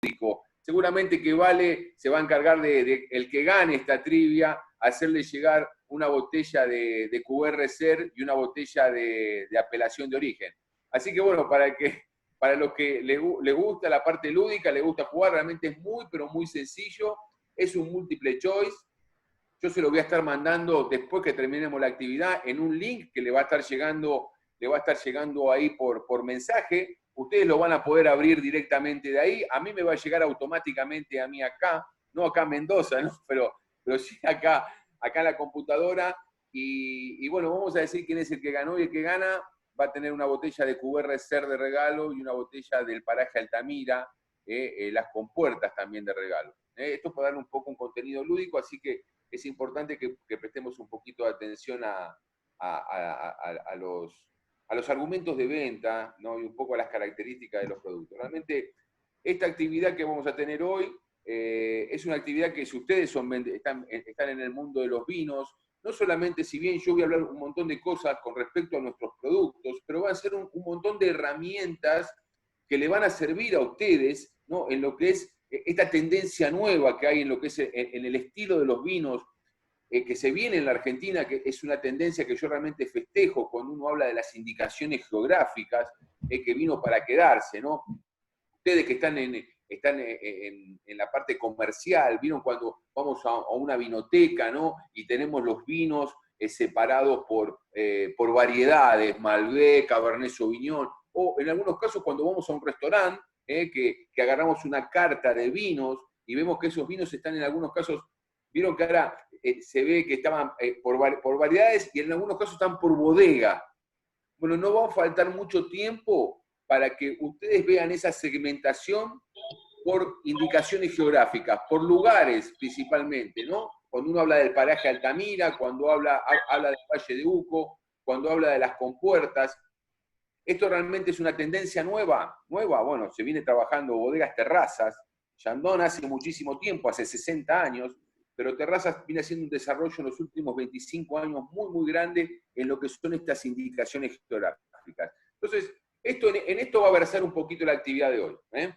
lúdico. Seguramente que Vale se va a encargar de el que gane esta trivia, hacerle llegar una botella de QR Ser y una botella de apelación de origen. Así que bueno, para los que les gusta la parte lúdica, les gusta jugar, realmente es muy, pero muy sencillo. Es un múltiple choice. Yo se lo voy a estar mandando después que terminemos la actividad en un link que le va a estar llegando ahí por mensaje. Ustedes lo van a poder abrir directamente de ahí. A mí me va a llegar automáticamente a mí acá, no acá en Mendoza, ¿no? pero sí acá en la computadora. Y bueno, vamos a decir quién es el que ganó, y el que gana va a tener una botella de QR Ser de regalo y una botella del paraje Altamira, las compuertas también de regalo. Esto es para darle un poco un contenido lúdico, así que es importante que prestemos un poquito de atención a los argumentos de venta, ¿no? Y un poco a las características de los productos. Realmente, esta actividad que vamos a tener hoy es una actividad que si ustedes están en el mundo de los vinos, no solamente, si bien yo voy a hablar un montón de cosas con respecto a nuestros productos, pero van a ser un montón de herramientas que le van a servir a ustedes, ¿no? En lo que es esta tendencia nueva que hay en lo que es en el estilo de los vinos, que se viene en la Argentina, que es una tendencia que yo realmente festejo cuando uno habla de las indicaciones geográficas, que vino para quedarse, ¿no? Ustedes que están en la parte comercial, vieron cuando vamos a una vinoteca, ¿no? Y tenemos los vinos separados por variedades, Malbec, Cabernet Sauvignon, o en algunos casos cuando vamos a un restaurante, que agarramos una carta de vinos y vemos que esos vinos están en algunos casos, vieron que ahora se ve que estaban por variedades y en algunos casos están por bodega. Bueno, no va a faltar mucho tiempo para que ustedes vean esa segmentación por indicaciones geográficas, por lugares principalmente, ¿no? Cuando uno habla del paraje Altamira, cuando habla del Valle de Uco, cuando habla de las compuertas. Esto realmente es una tendencia nueva, bueno, se viene trabajando bodegas terrazas. Chandon hace muchísimo tiempo, hace 60 años, pero Terrazas viene haciendo un desarrollo en los últimos 25 años muy, muy grande en lo que son estas indicaciones geográficas. Entonces, en esto va a versar un poquito la actividad de hoy. Así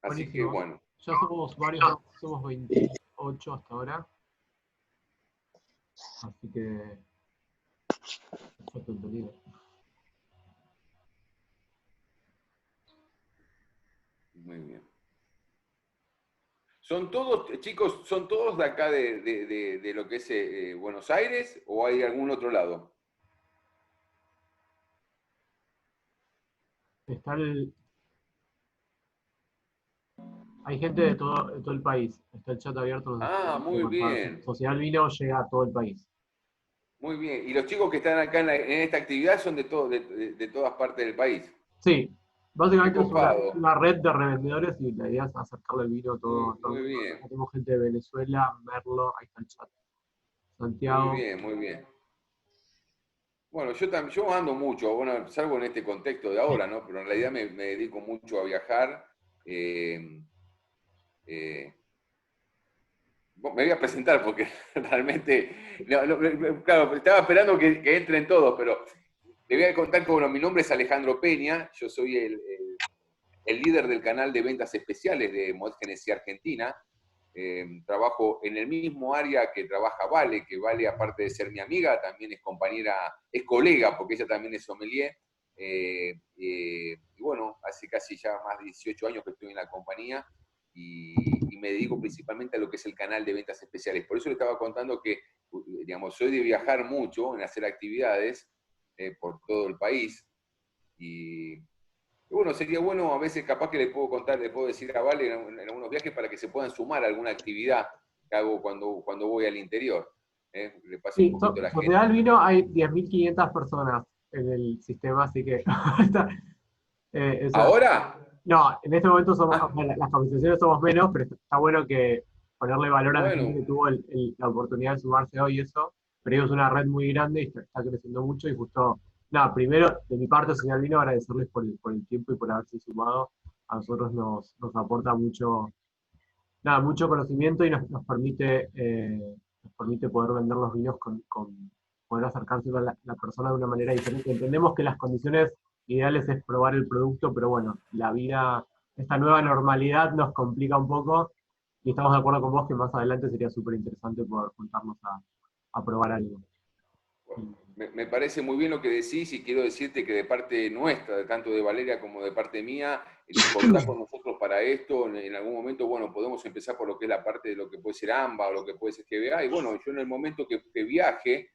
Buenísimo. que, bueno. Ya somos varios, somos 28 hasta ahora. Así que... Muy bien. ¿Son todos, chicos, son todos de acá de lo que es Buenos Aires o hay algún otro lado? Está Hay gente de todo el país. Está el chat abierto. Ah, muy bien. Sociedad del Vino llega a todo el país. Muy bien. ¿Y los chicos que están acá en esta actividad son de todas partes del país? Sí, básicamente Qué es copado. una red de revendedores y la idea es acercarle el vino a todo el Muy mundo. bien. Acá tenemos gente de Venezuela, Merlo, ahí está el chat. Muy Santiago. bien, muy bien. Bueno, yo ando mucho, bueno, salvo en este contexto de ahora, ¿no? Pero en realidad me dedico mucho a viajar. eh, eh, me voy a presentar porque realmente, claro, estaba esperando que entren todos, pero le voy a contar que, bueno, mi nombre es Alejandro Peña, yo soy el líder del canal de ventas especiales de Moet Hennessy Argentina. Trabajo en el mismo área que trabaja Vale, que Vale, aparte de ser mi amiga, también es compañera, es colega, porque ella también es sommelier. Y bueno, hace casi ya más de 18 años que estoy en la compañía y me dedico principalmente a lo que es el canal de ventas especiales. Por eso le estaba contando que, digamos, soy de viajar mucho, en hacer actividades por todo el país. Y bueno, sería bueno, a veces capaz que le puedo decir a Vale en algunos viajes para que se puedan sumar a alguna actividad que hago cuando voy al interior. Le pase un Sí, poquito a la gente. Sociedad del Vino hay 10.500 personas en el sistema, así que está, ¿Ahora? no, en este momento somos, Ah, las conversaciones somos menos, pero está bueno que ponerle valor a la gente bueno, que tuvo la oportunidad de sumarse hoy y eso, pero es una red muy grande y está creciendo mucho y justo, nada, primero, de mi parte, señor Vino, agradecerles por el tiempo y por haberse sumado. A nosotros nos aporta mucho, nada, mucho conocimiento y nos permite poder vender los vinos poder acercarse a la persona de una manera diferente. Entendemos que las condiciones ideales es probar el producto, pero bueno, la vida, esta nueva normalidad nos complica un poco y estamos de acuerdo con vos que más adelante sería súper interesante poder juntarnos a probar algo. Me parece muy bien lo que decís y quiero decirte que de parte nuestra, tanto de Valeria como de parte mía, contá con nosotros para esto. En algún momento, bueno, podemos empezar por lo que es la parte de lo que puede ser AMBA o lo que puede ser GBA. Y bueno, yo en el momento que viaje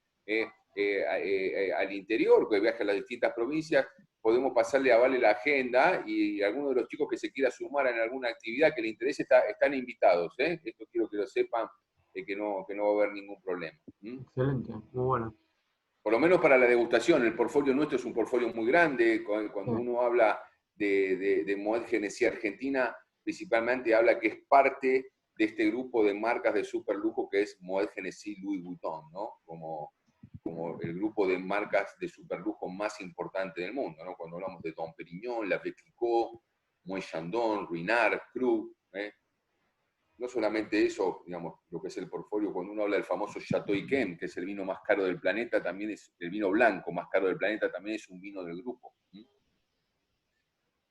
al interior, que viaje a las distintas provincias, podemos pasarle a Vale la agenda y alguno de los chicos que se quiera sumar en alguna actividad que le interese están invitados. Esto quiero que lo sepan, que no va a haber ningún problema. Excelente, muy bueno. Por lo menos para la degustación, el portfolio nuestro es un portfolio muy grande. Cuando Sí. uno habla de Moet Hennessy Argentina, principalmente habla que es parte de este grupo de marcas de super lujo que es Moet Hennessy Louis Vuitton, ¿no? Como el grupo de marcas de super lujo más importante del mundo, ¿no? Cuando hablamos de Dom Perignon, La Clicquot, Moet Chandon, Ruinart, Cru, no solamente eso, digamos, lo que es el portfolio, cuando uno habla del famoso Chateau Yquem, que es el vino más caro del planeta, también es el vino blanco más caro del planeta, también es un vino del grupo.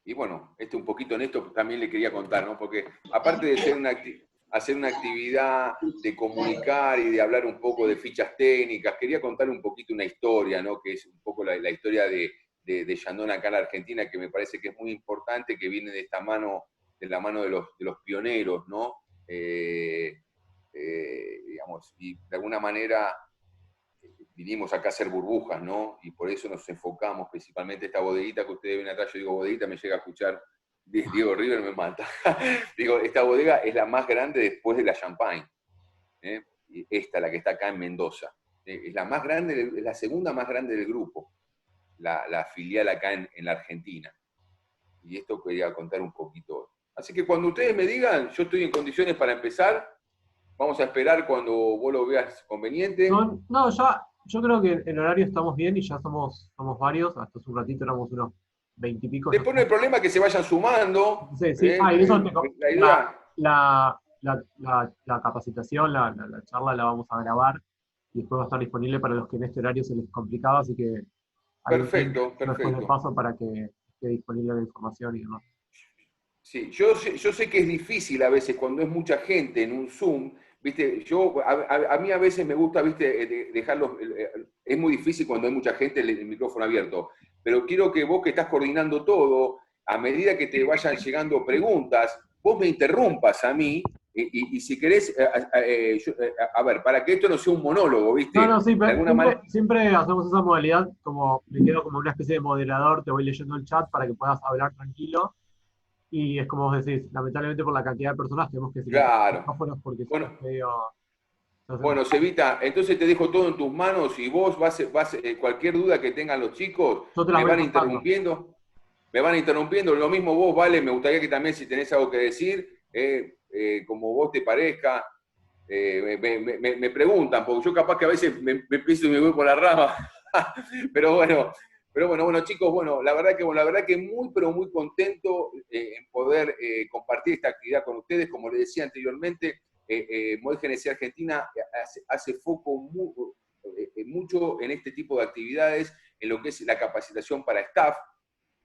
Y bueno, un poquito en esto también le quería contar, ¿no? Porque aparte de hacer una actividad de comunicar y de hablar un poco de fichas técnicas, quería contar un poquito una historia, ¿no? Que es un poco la historia de Chandon acá en la Argentina, que me parece que es muy importante, que viene de la mano de los pioneros, ¿no? Digamos, y de alguna manera vinimos acá a hacer burbujas, ¿no? Y por eso nos enfocamos principalmente esta bodeguita que ustedes ven atrás. Yo digo bodeguita, me llega a escuchar Diego River, me mata. Digo, esta bodega es la más grande después de la Champagne. Y esta, la que está acá en Mendoza. Es la más grande, es la segunda más grande del grupo, la filial acá en la Argentina. Y esto quería contar un poquito. Así que cuando ustedes me digan, yo estoy en condiciones para empezar. Vamos a esperar cuando vos lo veas conveniente. No, ya, yo creo que en horario estamos bien y ya somos varios, hasta hace un ratito éramos unos 20 y pico. Después no hay problema que se vayan sumando. Sí, sí. Y eso La idea. la capacitación, la charla la vamos a grabar y después va a estar disponible para los que en este horario se les complicaba, así que hay un link Perfecto, después del perfecto. paso para que esté disponible la información y demás. Sí, yo sé que es difícil a veces cuando es mucha gente en un Zoom, ¿viste? A mí a veces me gusta, ¿viste? Dejarlos, es muy difícil cuando hay mucha gente el micrófono abierto, pero quiero que vos que estás coordinando todo, a medida que te vayan llegando preguntas, vos me interrumpas a mí y si querés, a ver, para que esto no sea un monólogo, No, no, ¿viste? sí, De pero alguna manera. siempre hacemos esa modalidad, como me quedo como una especie de moderador, te voy leyendo el chat para que puedas hablar tranquilo. Y es como vos decís, lamentablemente por la cantidad de personas tenemos que silenciar los Claro. micrófonos porque si no Bueno, es medio. Bueno, Cevita, entonces te dejo todo en tus manos y vos cualquier duda que tengan los chicos, Yo te las me voy van contando. interrumpiendo, lo mismo vos, Vale, me gustaría que también si tenés algo que decir, como vos te parezca, me preguntan, porque yo capaz que a veces me empiezo y me voy por la rama, bueno, chicos, bueno, la verdad que muy, pero muy contento en poder compartir esta actividad con ustedes, como les decía anteriormente. Moet Hennessy Argentina hace foco mucho en este tipo de actividades, en lo que es la capacitación para staff.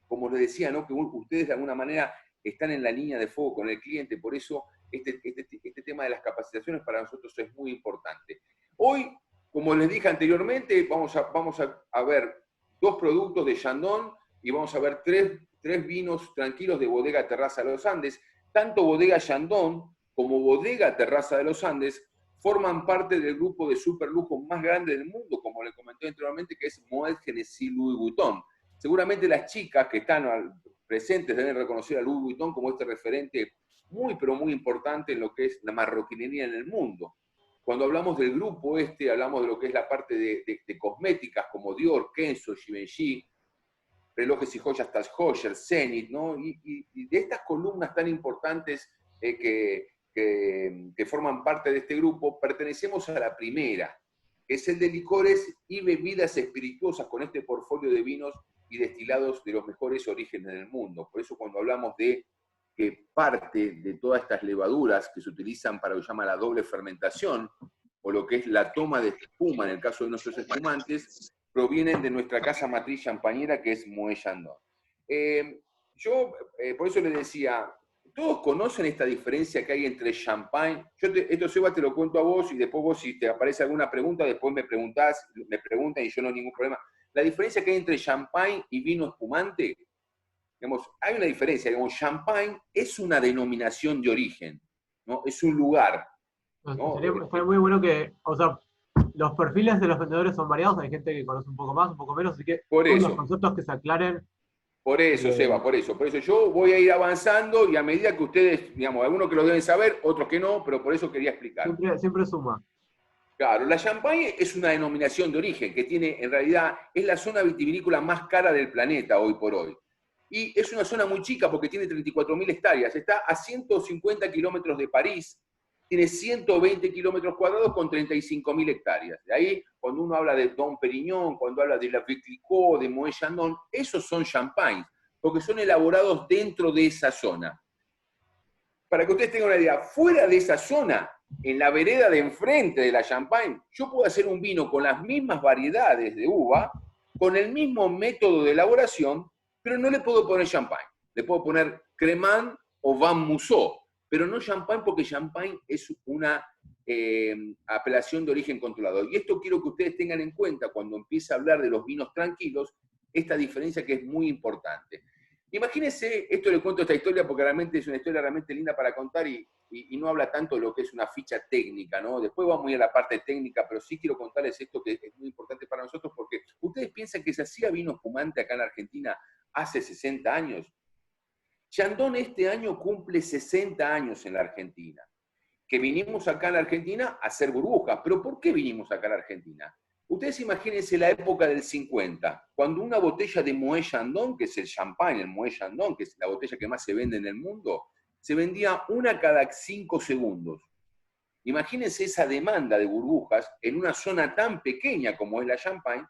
Como les decía, ¿no? Que ustedes de alguna manera están en la línea de fuego con el cliente, por eso este tema de las capacitaciones para nosotros es muy importante. Hoy, como les dije anteriormente, vamos a ver 2 productos de Chandon y vamos a ver 3 vinos tranquilos de Bodega Terraza de los Andes. Tanto Bodega Chandon como Bodega Terraza de los Andes forman parte del grupo de superlujo más grande del mundo, como les comenté anteriormente, que es Moet Hennessy Louis Vuitton. Seguramente las chicas que están presentes deben reconocer a Louis Vuitton como este referente muy, pero muy importante en lo que es la marroquinería en el mundo. Cuando hablamos del grupo hablamos de lo que es la parte de cosméticas como Dior, Kenzo, Givenchy, relojes y joyas Tag Heuer, Zenith, ¿no? Y de estas columnas tan importantes que forman parte de este grupo, pertenecemos a la primera, que es el de licores y bebidas espirituosas con este portfolio de vinos y destilados de los mejores orígenes del mundo. Por eso cuando hablamos de que parte de todas estas levaduras que se utilizan para lo que se llama la doble fermentación, o lo que es la toma de espuma en el caso de nuestros espumantes, provienen de nuestra casa matriz champañera que es Moet Chandon. Yo, por eso les decía, ¿todos conocen esta diferencia que hay entre champagne? Esto, Seba, te lo cuento a vos y después vos, si te aparece alguna pregunta, después me preguntan y yo no hay ningún problema. La diferencia que hay entre champagne y vino espumante, digamos, hay una diferencia. Digamos, champagne es una denominación de origen, ¿no? Es un lugar, ¿no? Estaría muy bueno que, o sea, los perfiles de los vendedores son variados, hay gente que conoce un poco más, un poco menos, así que Por todos los eso. conceptos que se aclaren. Por eso, Seba, por eso. Por eso yo voy a ir avanzando y a medida que ustedes, digamos, algunos que lo deben saber, otros que no, pero por eso quería explicar. Siempre suma. Claro, la Champagne es una denominación de origen que tiene, en realidad, es la zona vitivinícola más cara del planeta hoy por hoy. Y es una zona muy chica porque tiene 34.000 hectáreas. Está a 150 kilómetros de París, tiene 120 kilómetros cuadrados con 35.000 hectáreas. De ahí, cuando uno habla de Dom Perignon, cuando habla de la Viclicot, de Moët Chandon, esos son champagnes, porque son elaborados dentro de esa zona. Para que ustedes tengan una idea, fuera de esa zona, en la vereda de enfrente de la Champagne, yo puedo hacer un vino con las mismas variedades de uva, con el mismo método de elaboración, pero no le puedo poner Champagne. Le puedo poner Cremant o Van Mousseau, pero no Champagne porque Champagne es una apelación de origen controlado. Y esto quiero que ustedes tengan en cuenta cuando empiece a hablar de los vinos tranquilos, esta diferencia que es muy importante. Imagínense, esto le cuento esta historia porque realmente es una historia realmente linda para contar y no habla tanto de lo que es una ficha técnica, ¿no? Después vamos a ir a la parte técnica, pero sí quiero contarles esto que es muy importante para nosotros porque ustedes piensan que se hacía vino espumante acá en Argentina hace 60 años. Chandon este año cumple 60 años en la Argentina. Que vinimos acá en la Argentina a hacer burbujas. ¿Pero por qué vinimos acá en la Argentina? Ustedes imagínense la época del 50, cuando una botella de Moët Chandon, que es el champagne, el Moët Chandon, que es la botella que más se vende en el mundo, se vendía una cada 5 segundos. Imagínense esa demanda de burbujas en una zona tan pequeña como es la Champagne.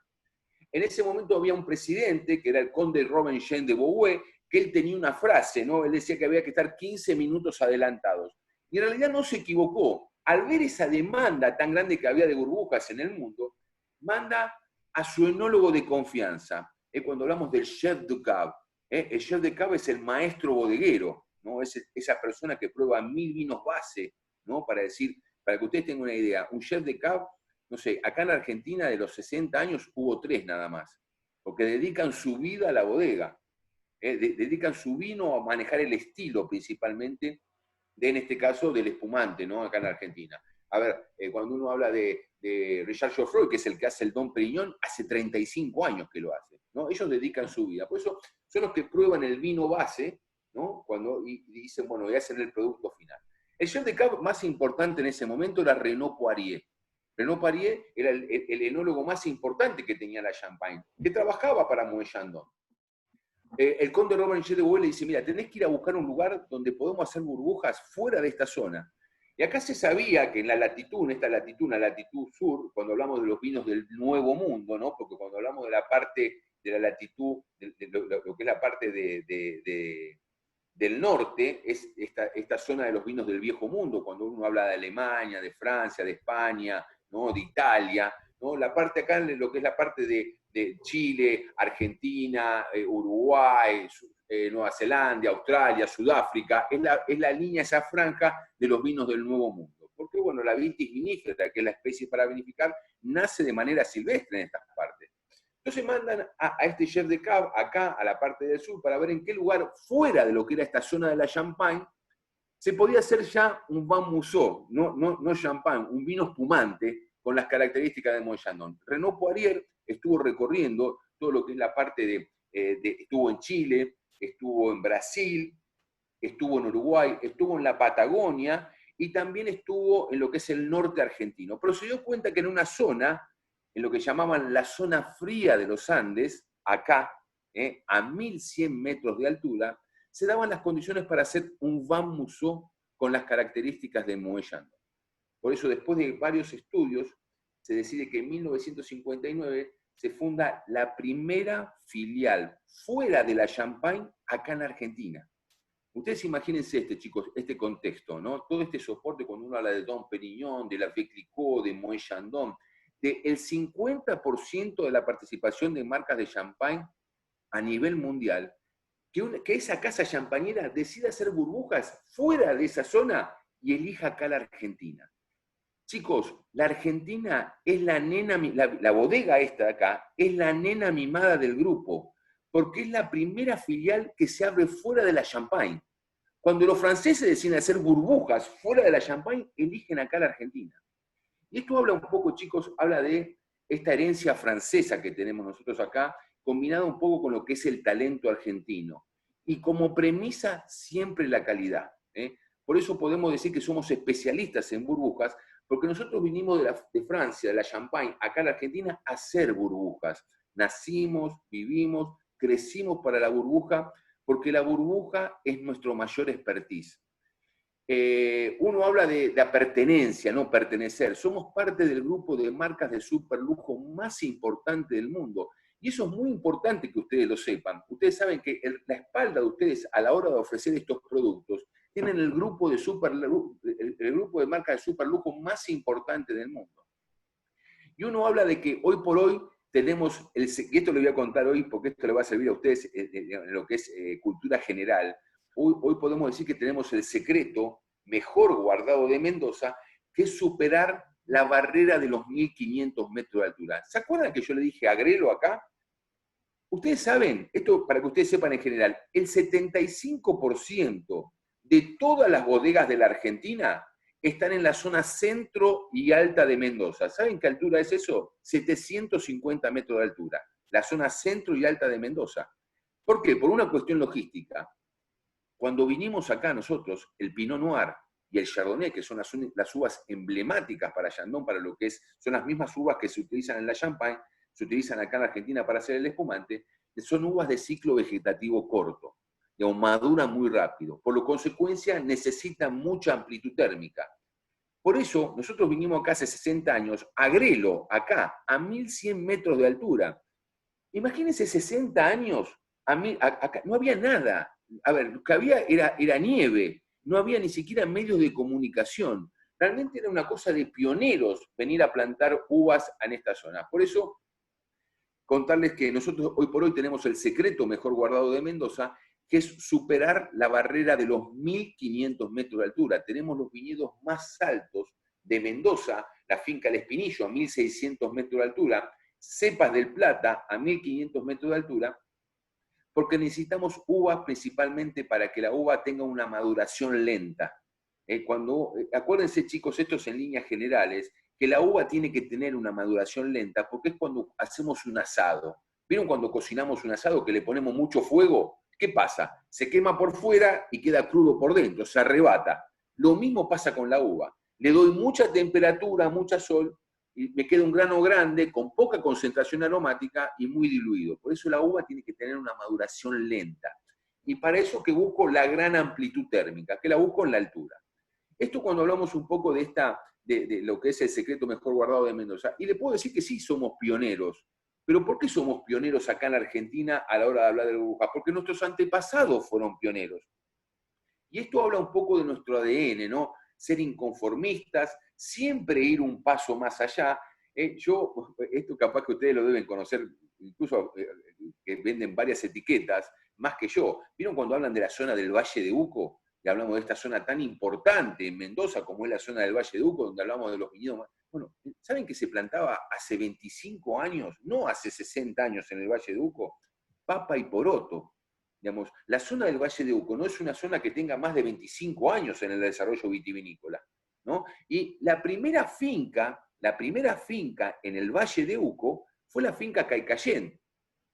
En ese momento había un presidente, que era el conde Robert Jean de Beauvais, que él tenía una frase, ¿no? Él decía que había que estar 15 minutos adelantados. Y en realidad no se equivocó. Al ver esa demanda tan grande que había de burbujas en el mundo, manda a su enólogo de confianza. Cuando hablamos del chef de cave, el chef de cave es el maestro bodeguero, ¿no? Es esa persona que prueba 1000 vinos base, ¿no? Para que ustedes tengan una idea, un chef de cave, no sé, acá en Argentina de los 60 años hubo 3 nada más, porque dedican su vida a la bodega, dedican su vino a manejar el estilo principalmente, en este caso del espumante, ¿no? Acá en Argentina. A ver, cuando uno habla de Richard Geoffroy, que es el que hace el Dom Perignon, hace 35 años que lo hace, ¿no? Ellos dedican su vida. Por eso son los que prueban el vino base, ¿no? Y dicen, bueno, voy a hacer el producto final. El chef de cave más importante en ese momento era Renaud Poirier. Renaud Poirier era el enólogo más importante que tenía la Champagne, que trabajaba para Moët Chandon. El conde Robert G. de Beauvais le dice, mira, tenés que ir a buscar un lugar donde podemos hacer burbujas fuera de esta zona. Y acá se sabía que en la latitud, en esta latitud, una latitud sur, cuando hablamos de los vinos del Nuevo Mundo, ¿no? Porque cuando hablamos de la parte de la latitud, lo que es la parte del norte, es esta zona de los vinos del Viejo Mundo, cuando uno habla de Alemania, de Francia, de España, ¿no? De Italia, ¿no? La parte acá, lo que es la parte de Chile, Argentina, Uruguay, Nueva Zelanda, Australia, Sudáfrica, es la línea, esa franja de los vinos del Nuevo Mundo. Porque, bueno, la vitis vinifera, que es la especie para vinificar, nace de manera silvestre en estas partes. Entonces mandan a este chef de cave acá, a la parte del sur, para ver en qué lugar, fuera de lo que era esta zona de la Champagne, se podía hacer ya un Van Mousseau, no champagne, un vino espumante con las características de Moët Chandon. Renaud Poirier estuvo recorriendo todo lo que es la parte estuvo en Chile, estuvo en Brasil, estuvo en Uruguay, estuvo en la Patagonia y también estuvo en lo que es el norte argentino. Pero se dio cuenta que en una zona, en lo que llamaban la zona fría de los Andes, acá, a 1100 metros de altura, se daban las condiciones para hacer un Van Mousseau con las características de Moët Chandon. Por eso, después de varios estudios, se decide que en 1959 se funda la primera filial fuera de la Champagne acá en Argentina. Ustedes imagínense chicos, este contexto, ¿no? Todo este soporte cuando uno habla de Dom Perignon, de la Viclicot, de Moët Chandon, del 50% de la participación de marcas de Champagne a nivel mundial, que esa casa champañera decida hacer burbujas fuera de esa zona y elija acá la Argentina. Chicos, la Argentina es la nena, la bodega esta de acá, es la nena mimada del grupo, porque es la primera filial que se abre fuera de la Champagne. Cuando los franceses deciden hacer burbujas fuera de la Champagne, eligen acá la Argentina. Y esto habla un poco, chicos, habla de esta herencia francesa que tenemos nosotros acá, combinada un poco con lo que es el talento argentino. Y como premisa, siempre la calidad. Por eso podemos decir que somos especialistas en burbujas, porque nosotros vinimos de Francia, de la Champagne, acá a la Argentina, a hacer burbujas. Nacimos, vivimos, crecimos para la burbuja, porque la burbuja es nuestro mayor expertise. Uno habla de pertenencia, no pertenecer. Somos parte del grupo de marcas de superlujo más importante del mundo. Y eso es muy importante que ustedes lo sepan. Ustedes saben que la espalda de ustedes a la hora de ofrecer estos productos tienen el grupo el grupo de marcas de superlujo más importante del mundo. Y uno habla de que hoy por hoy tenemos, y esto lo voy a contar hoy porque esto le va a servir a ustedes en lo que es cultura general. Hoy podemos decir que tenemos el secreto mejor guardado de Mendoza, que es superar la barrera de los 1.500 metros de altura. ¿Se acuerdan que yo le dije agrelo acá? Ustedes saben, esto para que ustedes sepan en general, el 75% de todas las bodegas de la Argentina están en la zona centro y alta de Mendoza. ¿Saben qué altura es eso? 750 metros de altura. La zona centro y alta de Mendoza. ¿Por qué? Por una cuestión logística. Cuando vinimos acá nosotros, el Pinot Noir y el Chardonnay, que son las uvas emblemáticas para Chandon, para lo que son las mismas uvas que se utilizan en la Champagne, se utilizan acá en Argentina para hacer el espumante, son uvas de ciclo vegetativo corto, maduran muy rápido. Por lo consecuencia, necesitan mucha amplitud térmica. Por eso, nosotros vinimos acá hace 60 años, a Agrelo, acá, a 1.100 metros de altura. Imagínense 60 años, acá, no había nada. A ver, lo que había era nieve, no había ni siquiera medios de comunicación. Realmente era una cosa de pioneros venir a plantar uvas en esta zona. Por eso, contarles que nosotros hoy por hoy tenemos el secreto mejor guardado de Mendoza, que es superar la barrera de los 1.500 metros de altura. Tenemos los viñedos más altos de Mendoza, la finca El Espinillo a 1.600 metros de altura, Cepas del Plata a 1.500 metros de altura, porque necesitamos uvas principalmente para que la uva tenga una maduración lenta. Acuérdense, chicos, esto es en líneas generales, que la uva tiene que tener una maduración lenta, porque es cuando hacemos un asado. ¿Vieron cuando cocinamos un asado que le ponemos mucho fuego? ¿Qué pasa? Se quema por fuera y queda crudo por dentro, se arrebata. Lo mismo pasa con la uva. Le doy mucha temperatura, mucha sol, y me queda un grano grande, con poca concentración aromática y muy diluido. Por eso la uva tiene que tener una maduración lenta. Y para eso que busco la gran amplitud térmica, que la busco en la altura. Esto cuando hablamos un poco de lo que es el secreto mejor guardado de Mendoza. Y le puedo decir que sí somos pioneros. Pero ¿por qué somos pioneros acá en la Argentina a la hora de hablar de burbujas? Porque nuestros antepasados fueron pioneros. Y esto habla un poco de nuestro ADN, ¿no? Ser inconformistas, siempre ir un paso más allá. Esto capaz que ustedes lo deben conocer, incluso que venden varias etiquetas, más que yo. ¿Vieron cuando hablan de la zona del Valle de Uco? Y hablamos de esta zona tan importante en Mendoza como es la zona del Valle de Uco, donde hablamos de los viñedos más... Bueno, ¿saben que se plantaba hace 25 años, no hace 60 años en el Valle de Uco? Papa y poroto. Digamos, la zona del Valle de Uco no es una zona que tenga más de 25 años en el desarrollo vitivinícola, ¿no? Y la primera finca en el Valle de Uco fue la finca Caicayén,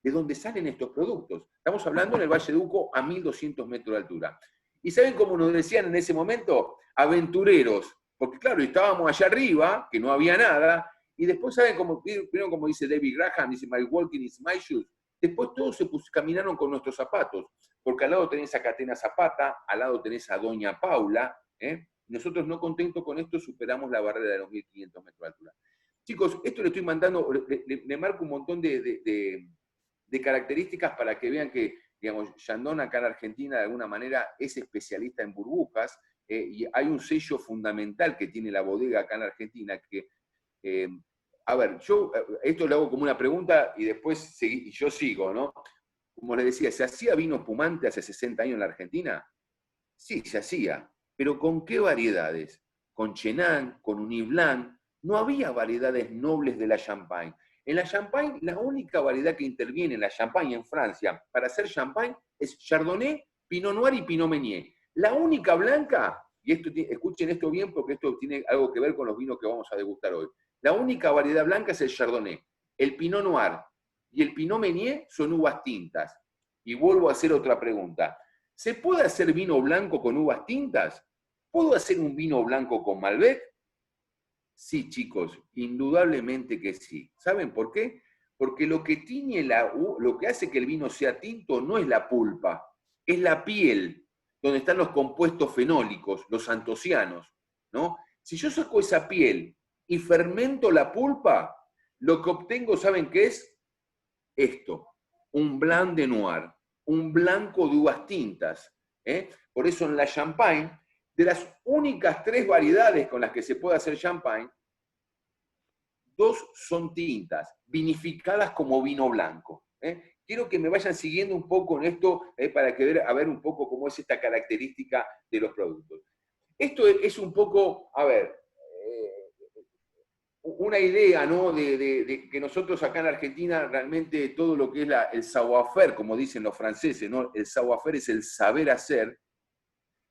de donde salen estos productos. Estamos hablando en el Valle de Uco a 1.200 metros de altura. ¿Y saben cómo nos decían en ese momento? Aventureros. Porque claro, estábamos allá arriba, que no había nada, y después, ¿saben cómo dice David Graham? Dice, my walking is my shoes. Después todos caminaron con nuestros zapatos, porque al lado tenés a Catena Zapata, al lado tenés a Doña Paula, Nosotros no contentos con esto superamos la barrera de los 1.500 metros de altura. Chicos, esto le estoy mandando, le marco un montón de características para que vean que, digamos, Chandon acá en Argentina de alguna manera es especialista en burbujas, y hay un sello fundamental que tiene la bodega acá en Argentina que... a ver, yo esto lo hago como una pregunta y después yo sigo, ¿no? como les decía, ¿se hacía vino espumante hace 60 años en la Argentina? Sí, se hacía. ¿Pero con qué variedades? Con Chenin, con Ugni Blanc. No había variedades nobles de la Champagne. En la Champagne, la única variedad que interviene en la Champagne en Francia para hacer Champagne es Chardonnay, Pinot Noir y Pinot Meunier. La única blanca, y esto, escuchen esto bien porque esto tiene algo que ver con los vinos que vamos a degustar hoy. La única variedad blanca es el Chardonnay. El Pinot Noir y el Pinot Meunier son uvas tintas. Y vuelvo a hacer otra pregunta. ¿Se puede hacer vino blanco con uvas tintas? ¿Puedo hacer un vino blanco con Malbec? Sí, chicos, indudablemente que sí. ¿Saben por qué? Porque lo que tiñe lo que hace que el vino sea tinto no es la pulpa, es la piel, donde están los compuestos fenólicos, los antocianos, ¿no? Si yo saco esa piel y fermento la pulpa, lo que obtengo, ¿saben qué es? Esto, un blanc de noir, un blanco de uvas tintas. Por eso en la Champagne, de las únicas 3 variedades con las que se puede hacer Champagne, 2 son tintas, vinificadas como vino blanco. Quiero que me vayan siguiendo un poco en esto para que a ver un poco cómo es esta característica de los productos. Esto es un poco, a ver, una idea, ¿no? De que nosotros acá en Argentina realmente todo lo que es el savoir-faire, como dicen los franceses, ¿no? El savoir-faire es el saber hacer.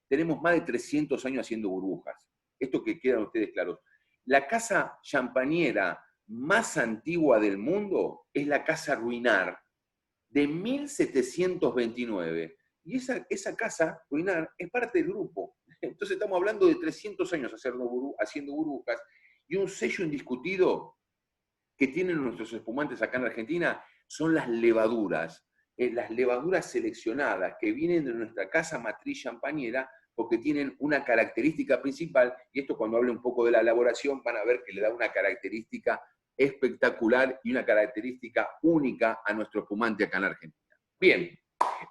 Tenemos más de 300 años haciendo burbujas. Esto que quedan ustedes claros. La casa champañera más antigua del mundo es la Casa Ruinart, de 1729. Y esa casa, Ruinart, es parte del grupo. Entonces estamos hablando de 300 años haciendo burbujas. Y un sello indiscutido que tienen nuestros espumantes acá en Argentina son las levaduras seleccionadas que vienen de nuestra casa matriz champañera, porque tienen una característica principal, y esto cuando hable un poco de la elaboración van a ver que le da una característica espectacular y una característica única a nuestro espumante acá en la Argentina. Bien,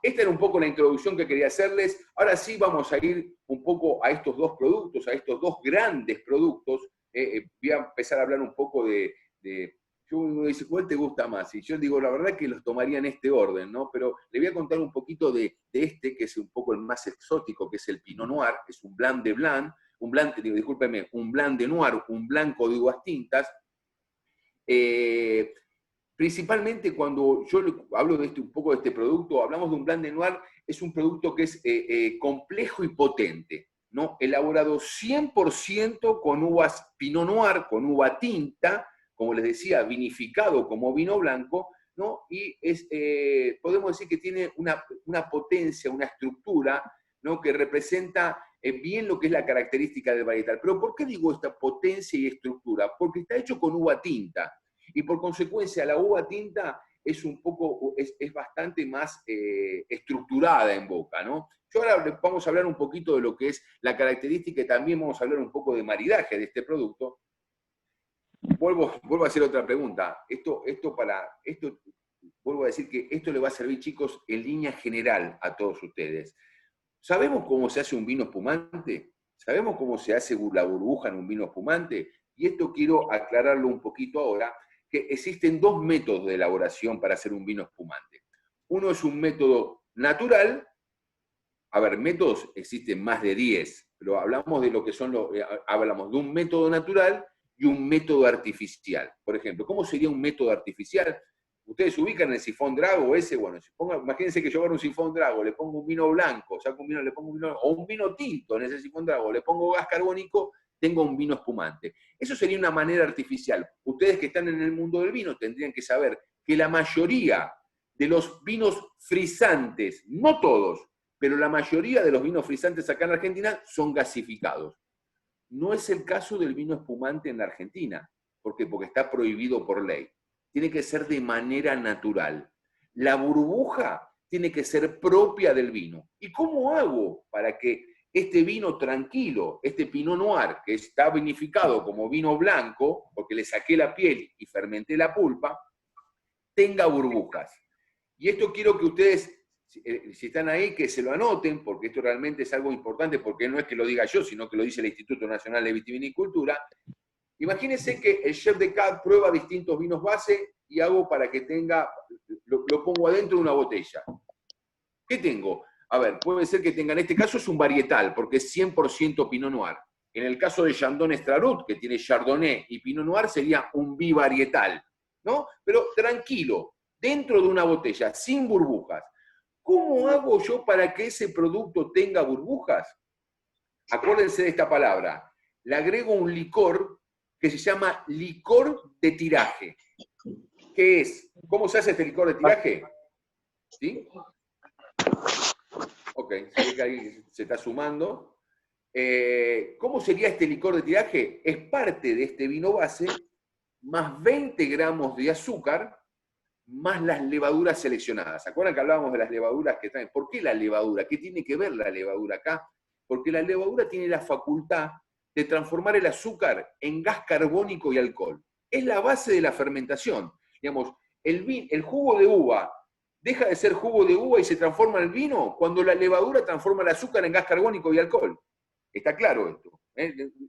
esta era un poco la introducción que quería hacerles. Ahora sí vamos a ir un poco a estos 2 productos, a estos 2 grandes productos. Voy a empezar a hablar un poco uno dice, ¿cuál te gusta más? Y yo digo, la verdad que los tomaría en este orden, ¿no? Pero le voy a contar un poquito de este, que es un poco el más exótico, que es el Pinot Noir, es un Blanc de Blanc, un Blanc de Noir, un blanco de uvas tintas. Principalmente cuando yo hablo de un poco de este producto, hablamos de un Blanc de Noir, es un producto que es complejo y potente, ¿no? Elaborado 100% con uvas Pinot Noir, con uva tinta, como les decía, vinificado como vino blanco, ¿no? Y podemos decir que tiene una potencia, una estructura, ¿no? Que representa bien lo que es la característica del varietal. Pero ¿por qué digo esta potencia y estructura? Porque está hecho con uva tinta. Y por consecuencia, la uva tinta es bastante más estructurada en boca, ¿no? Yo ahora vamos a hablar un poquito de lo que es la característica y también vamos a hablar un poco de maridaje de este producto. Vuelvo a hacer otra pregunta. Vuelvo a decir que esto le va a servir, chicos, en línea general a todos ustedes. ¿Sabemos cómo se hace un vino espumante? ¿Sabemos cómo se hace la burbuja en un vino espumante? Y esto quiero aclararlo un poquito ahora, que existen 2 métodos de elaboración para hacer un vino espumante. Uno es un método natural. A ver, métodos existen más de 10, pero hablamos de lo que son hablamos de un método natural y un método artificial. Por ejemplo, ¿cómo sería un método artificial? Ustedes ubican el sifón Drago ese, bueno, imagínense que yo agarro un sifón Drago, le pongo un vino blanco, saco un vino, le pongo un vino, o un vino tinto en ese sifón Drago, le pongo gas carbónico, tengo un vino espumante. Eso sería una manera artificial. Ustedes que están en el mundo del vino tendrían que saber que la mayoría de los vinos frisantes, no todos, pero la mayoría de los vinos frisantes acá en Argentina son gasificados. No es el caso del vino espumante en la Argentina. ¿Por qué? Porque está prohibido por ley. Tiene que ser de manera natural. La burbuja tiene que ser propia del vino. ¿Y cómo hago para que este vino tranquilo, este Pinot Noir, que está vinificado como vino blanco, porque le saqué la piel y fermenté la pulpa, tenga burbujas? Y esto quiero que ustedes, si están ahí, que se lo anoten, porque esto realmente es algo importante, porque no es que lo diga yo, sino que lo dice el Instituto Nacional de Vitivinicultura. Imagínense que el chef de cave prueba distintos vinos base y hago para que tenga, lo pongo adentro de una botella. ¿Qué tengo? A ver, puede ser que tenga, en este caso es un varietal, porque es 100% Pinot Noir. En el caso de Chandon Estrarut, que tiene Chardonnay y Pinot Noir, sería un bivarietal, ¿no? Pero tranquilo, dentro de una botella, sin burbujas. ¿Cómo hago yo para que ese producto tenga burbujas? Acuérdense de esta palabra. Le agrego un licor que se llama licor de tiraje. ¿Qué es? ¿Cómo se hace este licor de tiraje? ¿Sí? Ok, se ve que ahí se está sumando. ¿Cómo sería este licor de tiraje? Es parte de este vino base, más 20 gramos de azúcar, más las levaduras seleccionadas. ¿Se acuerdan que hablábamos de las levaduras que traen? ¿Por qué la levadura? ¿Qué tiene que ver la levadura acá? Porque la levadura tiene la facultad de transformar el azúcar en gas carbónico y alcohol. Es la base de la fermentación. Digamos, el jugo de uva deja de ser jugo de uva y se transforma en vino cuando la levadura transforma el azúcar en gas carbónico y alcohol. Está claro esto.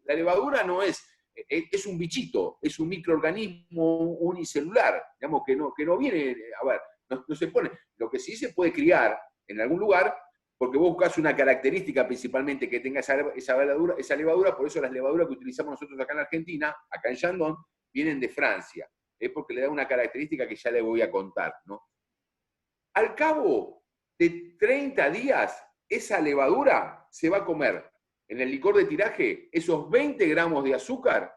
La levadura no es un bichito, es un microorganismo unicelular, digamos, que no viene, a ver, no se pone. Lo que sí se puede criar en algún lugar, porque vos buscás una característica principalmente que tenga esa levadura, por eso las levaduras que utilizamos nosotros acá en Argentina, acá en Chandon, vienen de Francia, porque le da una característica que ya le voy a contar, ¿no? Al cabo de 30 días, esa levadura se va a comer en el licor de tiraje esos 20 gramos de azúcar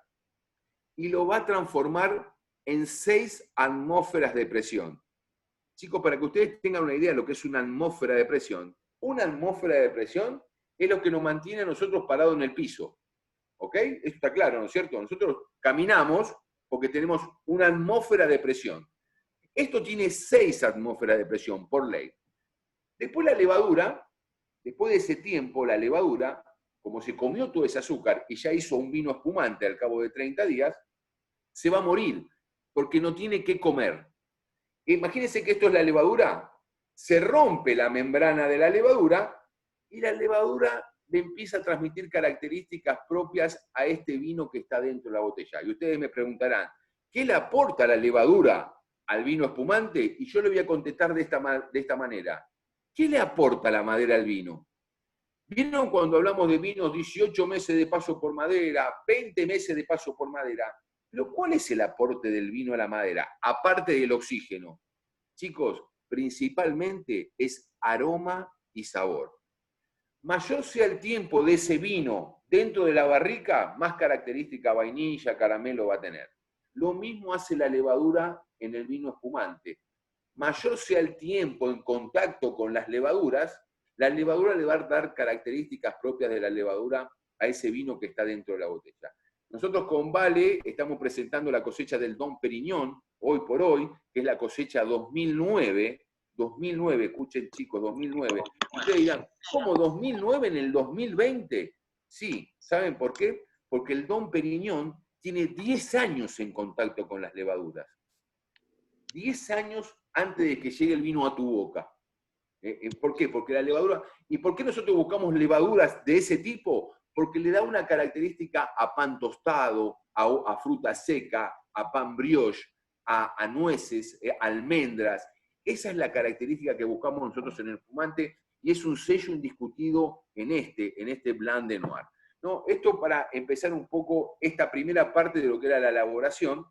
y lo va a transformar en 6 atmósferas de presión. Chicos, para que ustedes tengan una idea de lo que es una atmósfera de presión, una atmósfera de presión es lo que nos mantiene a nosotros parados en el piso. ¿Ok? Esto está claro, ¿no es cierto? Nosotros caminamos porque tenemos una atmósfera de presión. Esto tiene 6 atmósferas de presión por ley. Después la levadura, después de ese tiempo, la levadura, como se comió todo ese azúcar y ya hizo un vino espumante al cabo de 30 días, se va a morir porque no tiene qué comer. Imagínense que esto es la levadura, se rompe la membrana de la levadura y la levadura le empieza a transmitir características propias a este vino que está dentro de la botella. Y ustedes me preguntarán, ¿qué le aporta la levadura al vino espumante? Y yo le voy a contestar de esta manera. ¿Qué le aporta la madera al vino? ¿Vieron cuando hablamos de vinos 18 meses de paso por madera, 20 meses de paso por madera? Pero ¿cuál es el aporte del vino a la madera? Aparte del oxígeno. Chicos, principalmente es aroma y sabor. Mayor sea el tiempo de ese vino dentro de la barrica, más característica vainilla, caramelo va a tener. Lo mismo hace la levadura en el vino espumante. Mayor sea el tiempo en contacto con las levaduras, la levadura le va a dar características propias de la levadura a ese vino que está dentro de la botella. Nosotros con Vale estamos presentando la cosecha del Dom Perignon, hoy por hoy, que es la cosecha 2009, escuchen chicos, 2009. Ustedes dirán, ¿cómo 2009 en el 2020? Sí, ¿saben por qué? Porque el Dom Perignon tiene 10 años en contacto con las levaduras. 10 años antes de que llegue el vino a tu boca. ¿Por qué? Porque la levadura... ¿Y por qué nosotros buscamos levaduras de ese tipo? Porque le da una característica a pan tostado, a fruta seca, a pan brioche, a nueces, almendras. Esa es la característica que buscamos nosotros en el fumante y es un sello indiscutido en este Blanc de Noir. ¿No? Esto para empezar un poco esta primera parte de lo que era la elaboración.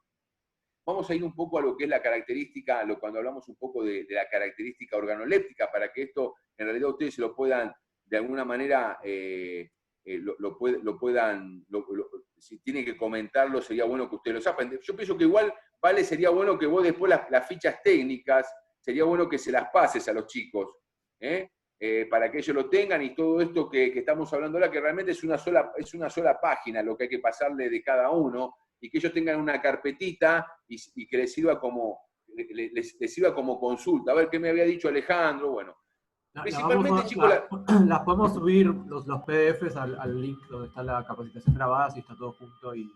Vamos a ir un poco a lo que es la característica, cuando hablamos un poco de la característica organoléptica, para que esto en realidad ustedes se lo puedan, de alguna manera, si tienen que comentarlo, sería bueno que ustedes lo sepan. Yo pienso que igual, Vale, sería bueno que vos después las fichas técnicas, sería bueno que se las pases a los chicos, para que ellos lo tengan y todo esto que estamos hablando ahora, que realmente es una sola página lo que hay que pasarle de cada uno, y que ellos tengan una carpetita y que les sirva como consulta. A ver, ¿qué me había dicho Alejandro? Bueno, principalmente, chicos... Las podemos subir los PDFs al link donde está la capacitación grabada, si está todo junto y...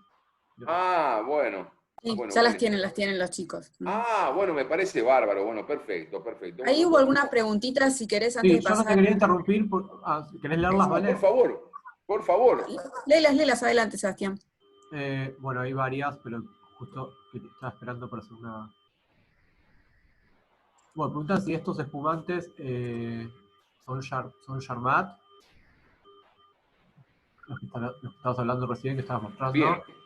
bueno. Sí, bueno, ya las tienen los chicos. Bueno, me parece bárbaro. Bueno, perfecto. Ahí hubo alguna preguntita, si querés, antes de pasar. Yo no te quería interrumpir, ¿querés leerlas, Vale? Por favor. Léelas, adelante, Sebastián. Bueno, hay varias, pero justo que estaba esperando para hacer una... Bueno, preguntan si estos espumantes son Charmat, los que estabas hablando recién, que estabas Bien, mostrando.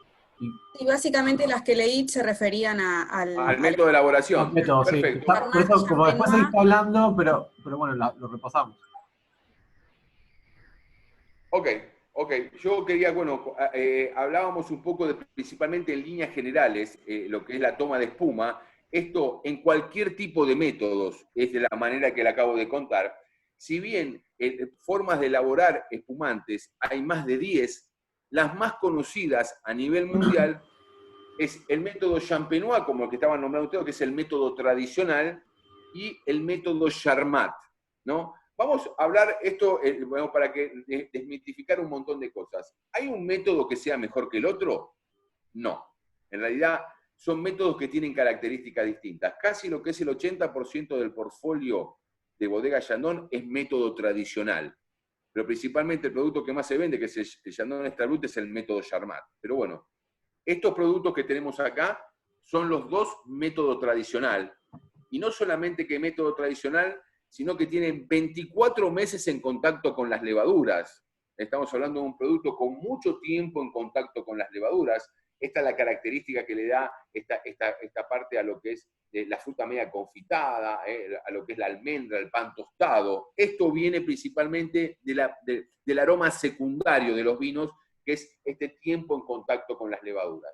Y básicamente las que leí se referían al método de elaboración. Método, sí. Perfecto. Por eso, como después seguiste hablando, pero bueno, lo repasamos. Ok, ok. Yo quería, bueno, hablábamos un poco de, principalmente en líneas generales, lo que es la toma de espuma. Esto en cualquier tipo de métodos, es de la manera que le acabo de contar. Si bien formas de elaborar espumantes hay más de 10, las más conocidas a nivel mundial es el método Champenois, como el que estaban nombrando ustedes, que es el método tradicional, y el método Charmat, ¿no? Vamos a hablar esto, bueno, para desmitificar un montón de cosas. ¿Hay un método que sea mejor que el otro? No. En realidad son métodos que tienen características distintas. Casi lo que es el 80% del portfolio de Bodega Chandon es método tradicional. Pero principalmente el producto que más se vende, que es el Chandon Extra Brut, es el método Charmat. Pero bueno, estos productos que tenemos acá son los dos métodos tradicional. Y no solamente que método tradicional, sino que tienen 24 meses en contacto con las levaduras. Estamos hablando de un producto con mucho tiempo en contacto con las levaduras. Esta es la característica que le da esta parte a lo que es la fruta media confitada, a lo que es la almendra, el pan tostado. Esto viene principalmente del aroma secundario de los vinos, que es este tiempo en contacto con las levaduras.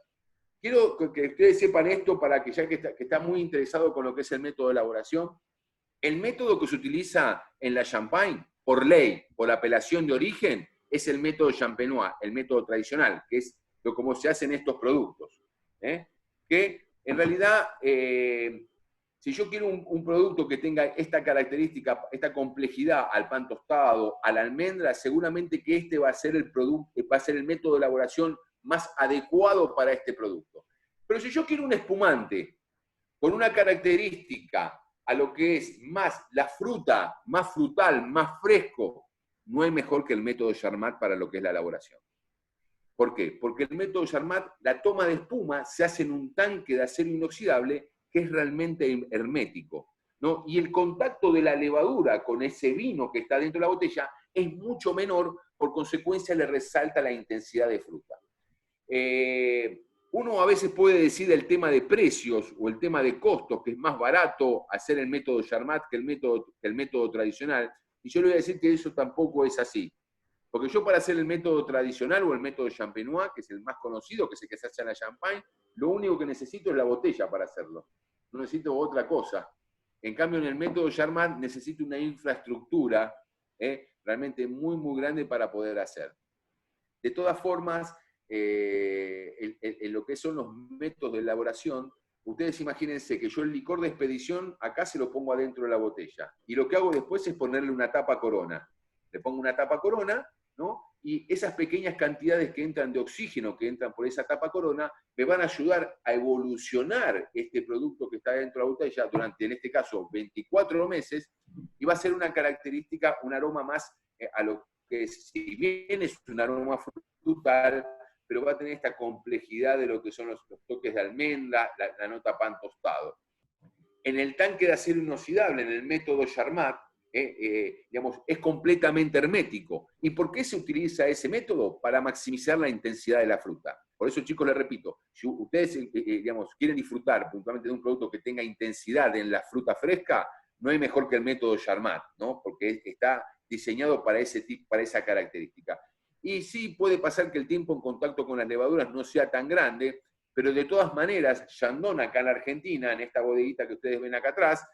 Quiero que ustedes sepan esto para que ya que está muy interesado con lo que es el método de elaboración, el método que se utiliza en la Champagne, por ley, por apelación de origen, es el método Champenois, el método tradicional, que es como se hacen estos productos. Que en realidad, si yo quiero un producto que tenga esta característica, esta complejidad al pan tostado, a la almendra, seguramente que este va a ser va a ser el método de elaboración más adecuado para este producto. Pero si yo quiero un espumante con una característica a lo que es más la fruta, más frutal, más fresco, no hay mejor que el método Charmat para lo que es la elaboración. ¿Por qué? Porque el método Charmat, la toma de espuma se hace en un tanque de acero inoxidable que es realmente hermético, ¿no? Y el contacto de la levadura con ese vino que está dentro de la botella es mucho menor, por consecuencia le resalta la intensidad de fruta. Uno a veces puede decir el tema de precios o el tema de costos, que es más barato hacer el método Charmat que el método tradicional, y yo le voy a decir que eso tampoco es así. Porque yo para hacer el método tradicional o el método Champenois, que es el más conocido, que es el que se hace en la Champagne, lo único que necesito es la botella para hacerlo. No necesito otra cosa. En cambio, en el método Charmat necesito una infraestructura realmente muy, muy grande para poder hacer. De todas formas, en lo que son los métodos de elaboración, ustedes imagínense que yo el licor de expedición acá se lo pongo adentro de la botella. Y lo que hago después es ponerle una tapa corona. Le pongo una tapa corona, ¿no? Y esas pequeñas cantidades que entran de oxígeno, que entran por esa tapa corona, me van a ayudar a evolucionar este producto que está dentro de la botella durante, en este caso, 24 meses, y va a ser una característica, un aroma más a lo que, si bien es un aroma frutal, pero va a tener esta complejidad de lo que son los toques de almendra, la nota pan tostado. En el tanque de acero inoxidable, en el método Charmat, digamos, es completamente hermético. ¿Y por qué se utiliza ese método? Para maximizar la intensidad de la fruta. Por eso, chicos, les repito, si ustedes digamos, quieren disfrutar puntualmente de un producto que tenga intensidad en la fruta fresca, no hay mejor que el método Charmat, ¿no? Porque está diseñado para esa característica. Y sí puede pasar que el tiempo en contacto con las levaduras no sea tan grande, pero de todas maneras, Chandon acá en la Argentina, en esta bodeguita que ustedes ven acá atrás,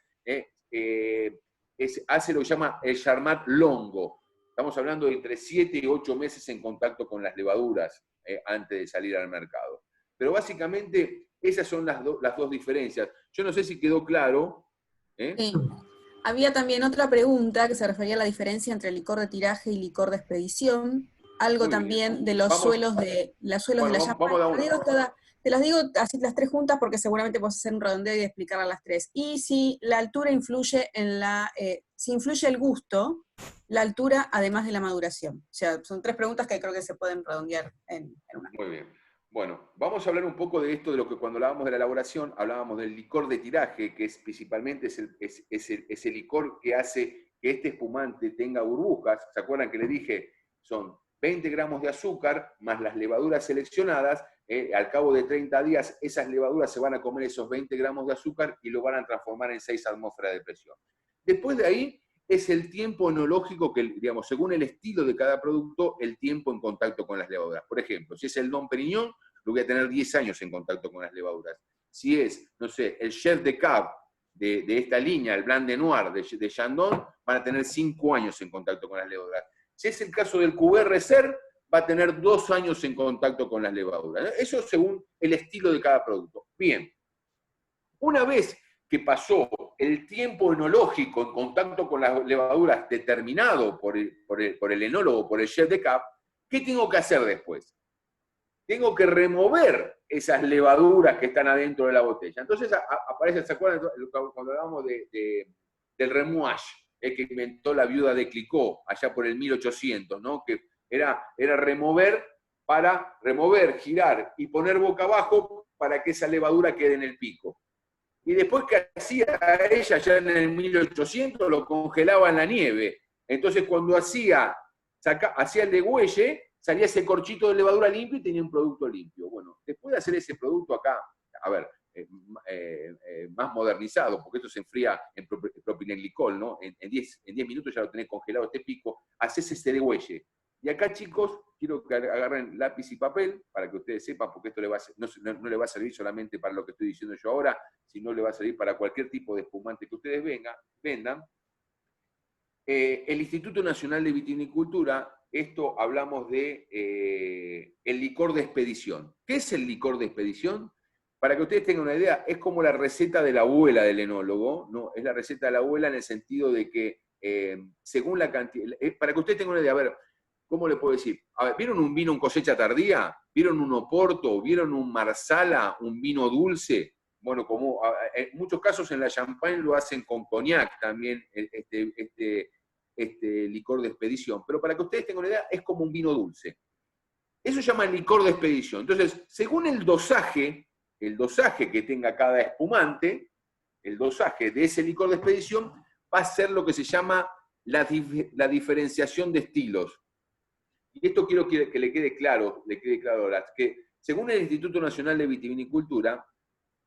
hace lo que llama el Charmat Longo. Estamos hablando de entre 7 y 8 meses en contacto con las levaduras antes de salir al mercado. Pero básicamente esas son las dos diferencias. Yo no sé si quedó claro. Sí. Había también otra pregunta que se refería a la diferencia entre licor de tiraje y licor de expedición. Algo también de los suelos de la Champagne. Te las digo así las tres juntas porque seguramente puedes hacer un redondeo y explicar a las tres. Y si la altura influye si influye el gusto, la altura además de la maduración. O sea, son tres preguntas que creo que se pueden redondear en una. Muy bien. Bueno, vamos a hablar un poco de esto, de lo que cuando hablábamos de la elaboración, hablábamos del licor de tiraje, que es principalmente es el licor que hace que este espumante tenga burbujas. ¿Se acuerdan que les dije? Son 20 gramos de azúcar más las levaduras seleccionadas. Al cabo de 30 días, esas levaduras se van a comer esos 20 gramos de azúcar y lo van a transformar en 6 atmósferas de presión. Después de ahí, es el tiempo enológico que, digamos, según el estilo de cada producto, el tiempo en contacto con las levaduras. Por ejemplo, si es el Dom Perignon, lo voy a tener 10 años en contacto con las levaduras. Si es, no sé, el Chef de Cab de esta línea, el Blanc de Noir de Chandon, van a tener 5 años en contacto con las levaduras. Si es el caso del Cuvée Reserve, va a tener 2 años en contacto con las levaduras. Eso según el estilo de cada producto. Bien, una vez que pasó el tiempo enológico en contacto con las levaduras determinado por el enólogo, por el chef de cab, ¿qué tengo que hacer después? Tengo que remover esas levaduras que están adentro de la botella. Entonces aparece, ¿se acuerdan cuando hablábamos del remouage, que inventó la viuda de Clicquot, allá por el 1800, ¿no? Que era remover, girar y poner boca abajo para que esa levadura quede en el pico. Y después que hacía ella ya en el 1800, lo congelaba en la nieve. Entonces cuando hacía el degüelle, salía ese corchito de levadura limpio y tenía un producto limpio. Bueno, después de hacer ese producto acá, a ver, más modernizado, porque esto se enfría en propinenglicol, ¿no? En 10 minutos ya lo tenés congelado este pico, haces ese degüelle. Y acá, chicos, quiero que agarren lápiz y papel para que ustedes sepan, porque esto no le va a servir solamente para lo que estoy diciendo yo ahora, sino le va a servir para cualquier tipo de espumante que ustedes vendan. El Instituto Nacional de Vitivinicultura, esto hablamos de el licor de expedición. ¿Qué es el licor de expedición? Para que ustedes tengan una idea, es como la receta de la abuela del enólogo, ¿no? Es la receta de la abuela en el sentido de que, según la cantidad, para que ustedes tengan una idea, a ver, ¿cómo le puedo decir? A ver, ¿vieron un vino en cosecha tardía? ¿Vieron un Oporto? ¿Vieron un Marsala? ¿Un vino dulce? Bueno, como en muchos casos en la Champagne lo hacen con cognac también, este licor de expedición. Pero para que ustedes tengan una idea, es como un vino dulce. Eso se llama licor de expedición. Entonces, según el dosaje que tenga cada espumante, el dosaje de ese licor de expedición va a ser lo que se llama la diferenciación de estilos. Y esto quiero que le quede claro ahora, que según el Instituto Nacional de Vitivinicultura,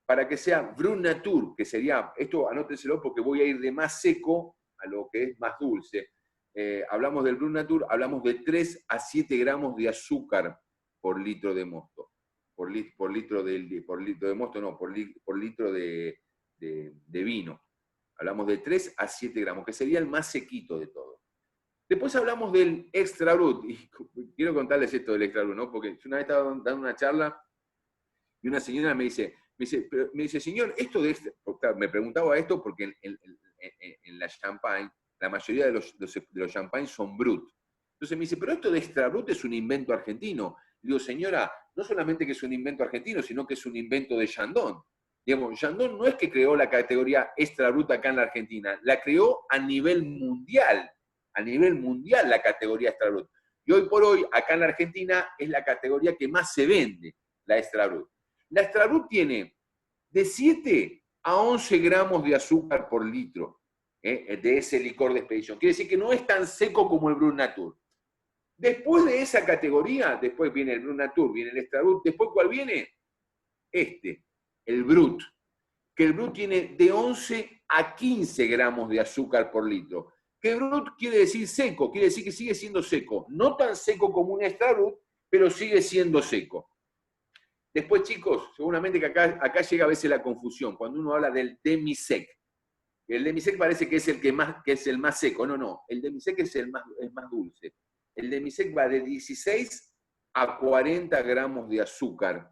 para que sea Brut Nature, que sería, esto anótenselo porque voy a ir de más seco a lo que es más dulce. Hablamos del Brut Nature, hablamos de 3 a 7 gramos de azúcar por litro de mosto. Por litro de mosto, no, por litro de vino. Hablamos de 3 a 7 gramos, que sería el más sequito de todo. Después hablamos del Extra Brut, y quiero contarles esto del Extra Brut, ¿no? Porque yo una vez estaba dando una charla y una señora me dice, señor, esto de extra, me preguntaba esto porque en la Champagne, la mayoría de los Champagne son Brut. Entonces me dice, pero esto de Extra Brut es un invento argentino. Le digo, señora, no solamente que es un invento argentino, sino que es un invento de Chandon. Digamos, Chandon no es que creó la categoría Extra Brut acá en la Argentina, la creó a nivel mundial la categoría Extra Brut. Y hoy por hoy, acá en la Argentina, es la categoría que más se vende, la Extra Brut. La Extra Brut tiene de 7 a 11 gramos de azúcar por litro de ese licor de expedición. Quiere decir que no es tan seco como el Brut Nature. Después de esa categoría, después viene el Brut Nature, viene el Extra Brut. ¿Después cuál viene? El Brut. Que el Brut tiene de 11 a 15 gramos de azúcar por litro. Que Brut quiere decir seco, quiere decir que sigue siendo seco. No tan seco como un Extra Brut, pero sigue siendo seco. Después, chicos, seguramente que acá llega a veces la confusión, cuando uno habla del demi-sec. El demi-sec parece que es el más seco. No, el demi-sec es el más dulce. El demi-sec va de 16 a 40 gramos de azúcar.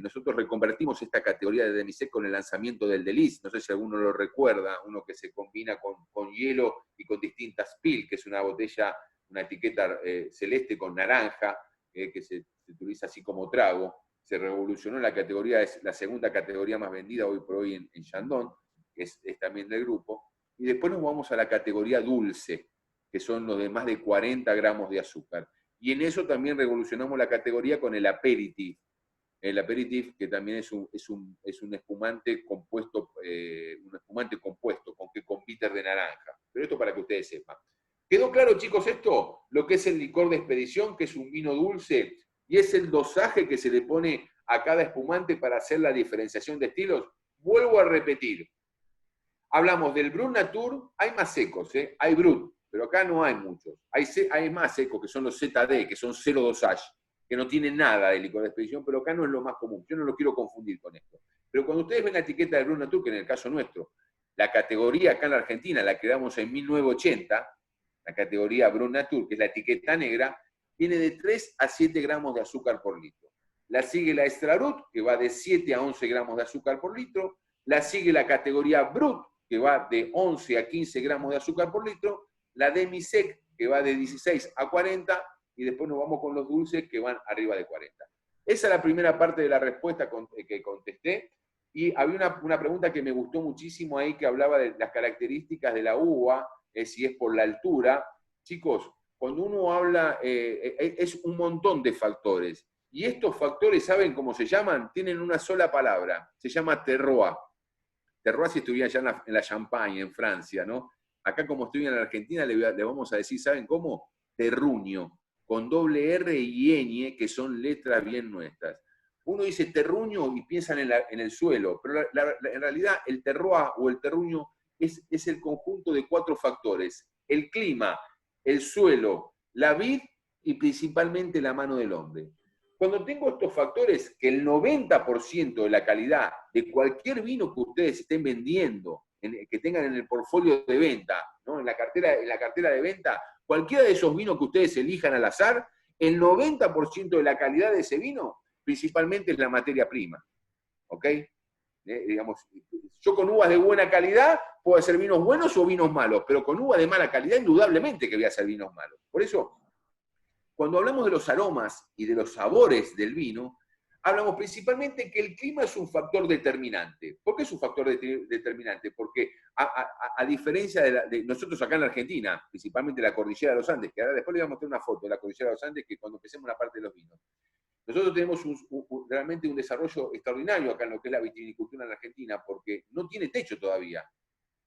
Nosotros reconvertimos esta categoría de demi-sec con el lanzamiento del Delice. No sé si alguno lo recuerda, uno que se combina con hielo y con distintas pil, que es una botella, una etiqueta celeste con naranja, que se utiliza así como trago. Se revolucionó la categoría, es la segunda categoría más vendida hoy por hoy en Chandon, que es también del grupo. Y después nos vamos a la categoría dulce, que son los de más de 40 gramos de azúcar. y en eso también revolucionamos la categoría con el aperitif. El aperitif, que también es un espumante compuesto, con que con bitter de naranja. Pero esto para que ustedes sepan. ¿Quedó claro, chicos, esto? Lo que es el licor de expedición, que es un vino dulce, y es el dosaje que se le pone a cada espumante para hacer la diferenciación de estilos. Vuelvo a repetir. Hablamos del Brut Natur, hay más secos, hay Brut, pero acá no hay muchos. Hay más secos, que son los ZD, que son 0 dosage, que no tienen nada de licor de expedición, pero acá no es lo más común. Yo no lo quiero confundir con esto. Pero cuando ustedes ven la etiqueta del Brut Natur, que en el caso nuestro, la categoría acá en la Argentina la creamos en 1980, la categoría Brut Natur, que es la etiqueta negra, tiene de 3 a 7 gramos de azúcar por litro. La sigue la Extra Brut, que va de 7 a 11 gramos de azúcar por litro. La sigue la categoría Brut, que va de 11 a 15 gramos de azúcar por litro. La Demi-Sec, que va de 16 a 40. Y después nos vamos con los dulces, que van arriba de 40. Esa es la primera parte de la respuesta que contesté. Y había una pregunta que me gustó muchísimo ahí, que hablaba de las características de la uva, si es por la altura. Chicos, cuando uno habla, es un montón de factores. Y estos factores, ¿saben cómo se llaman? Tienen una sola palabra. Se llama terroir. Terroir si estuviera ya en la Champagne, en Francia, ¿no? Acá, como estoy en la Argentina, le vamos a decir, ¿saben cómo? Terruño, con doble R y ñ, que son letras bien nuestras. Uno dice terruño y piensan en el suelo, pero en realidad el terroir o el terruño es el conjunto de 4 factores: el clima, el suelo, la vid y principalmente la mano del hombre. Cuando tengo estos factores, que el 90% de la calidad de cualquier vino que ustedes estén vendiendo, que tengan en el portfolio de venta, ¿no? en la cartera de venta, cualquiera de esos vinos que ustedes elijan al azar, el 90% de la calidad de ese vino, principalmente es la materia prima. ¿Ok? Digamos, yo con uvas de buena calidad puedo hacer vinos buenos o vinos malos, pero con uvas de mala calidad indudablemente que voy a hacer vinos malos. Por eso, cuando hablamos de los aromas y de los sabores del vino, hablamos principalmente que el clima es un factor determinante. ¿Por qué es un factor determinante? Porque a diferencia de nosotros acá en la Argentina, principalmente la cordillera de los Andes, que ahora después les voy a mostrar una foto de la cordillera de los Andes, que cuando empecemos la parte de los vinos, nosotros tenemos realmente un desarrollo extraordinario acá en lo que es la vitivinicultura en la Argentina, porque no tiene techo todavía.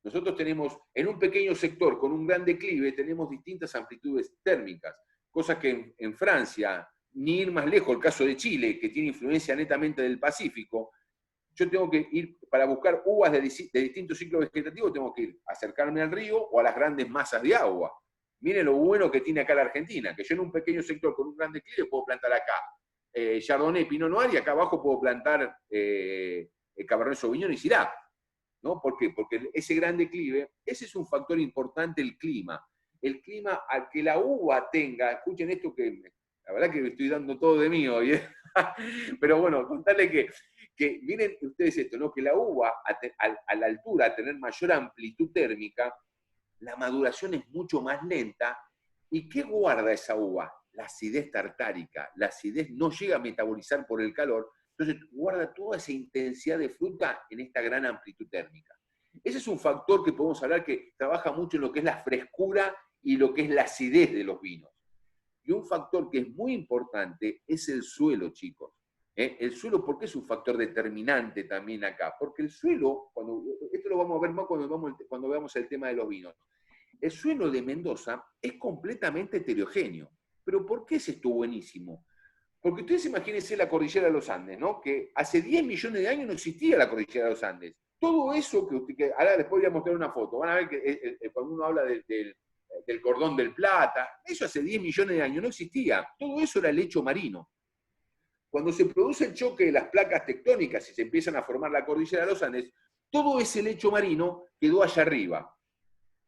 Nosotros tenemos, en un pequeño sector con un gran declive, tenemos distintas amplitudes térmicas, cosas que en Francia, ni ir más lejos, el caso de Chile, que tiene influencia netamente del Pacífico, yo tengo que ir, para buscar uvas de distintos ciclos vegetativos, tengo que ir, acercarme al río o a las grandes masas de agua. Miren lo bueno que tiene acá la Argentina, que yo en un pequeño sector con un gran declive puedo plantar acá Chardonnay, Pinot Noir, y acá abajo puedo plantar Cabernet Sauvignon y Syrah. ¿No? ¿Por qué? Porque ese gran declive, ese es un factor importante, el clima. El clima al que la uva tenga, escuchen esto que la verdad que me estoy dando todo de mí hoy, pero bueno, contarle que miren ustedes esto, ¿no? Que la uva a la altura, a tener mayor amplitud térmica, la maduración es mucho más lenta. ¿Y qué guarda esa uva? La acidez tartárica. La acidez no llega a metabolizar por el calor, entonces guarda toda esa intensidad de fruta en esta gran amplitud térmica. Ese es un factor que podemos hablar que trabaja mucho en lo que es la frescura y lo que es la acidez de los vinos. Y un factor que es muy importante es el suelo, chicos. El suelo, ¿por qué es un factor determinante también acá? Porque el suelo, esto lo vamos a ver más cuando veamos el tema de los vinos, el suelo de Mendoza es completamente heterogéneo. ¿Pero por qué es esto buenísimo? Porque ustedes imagínense la cordillera de los Andes, ¿no? Que hace 10 millones de años no existía la cordillera de los Andes. Todo eso que ahora después voy a mostrar una foto, van a ver que cuando uno habla del cordón del Plata, eso hace 10 millones de años no existía. Todo eso era lecho marino. Cuando se produce el choque de las placas tectónicas y se empiezan a formar la cordillera de los Andes, todo ese lecho marino quedó allá arriba.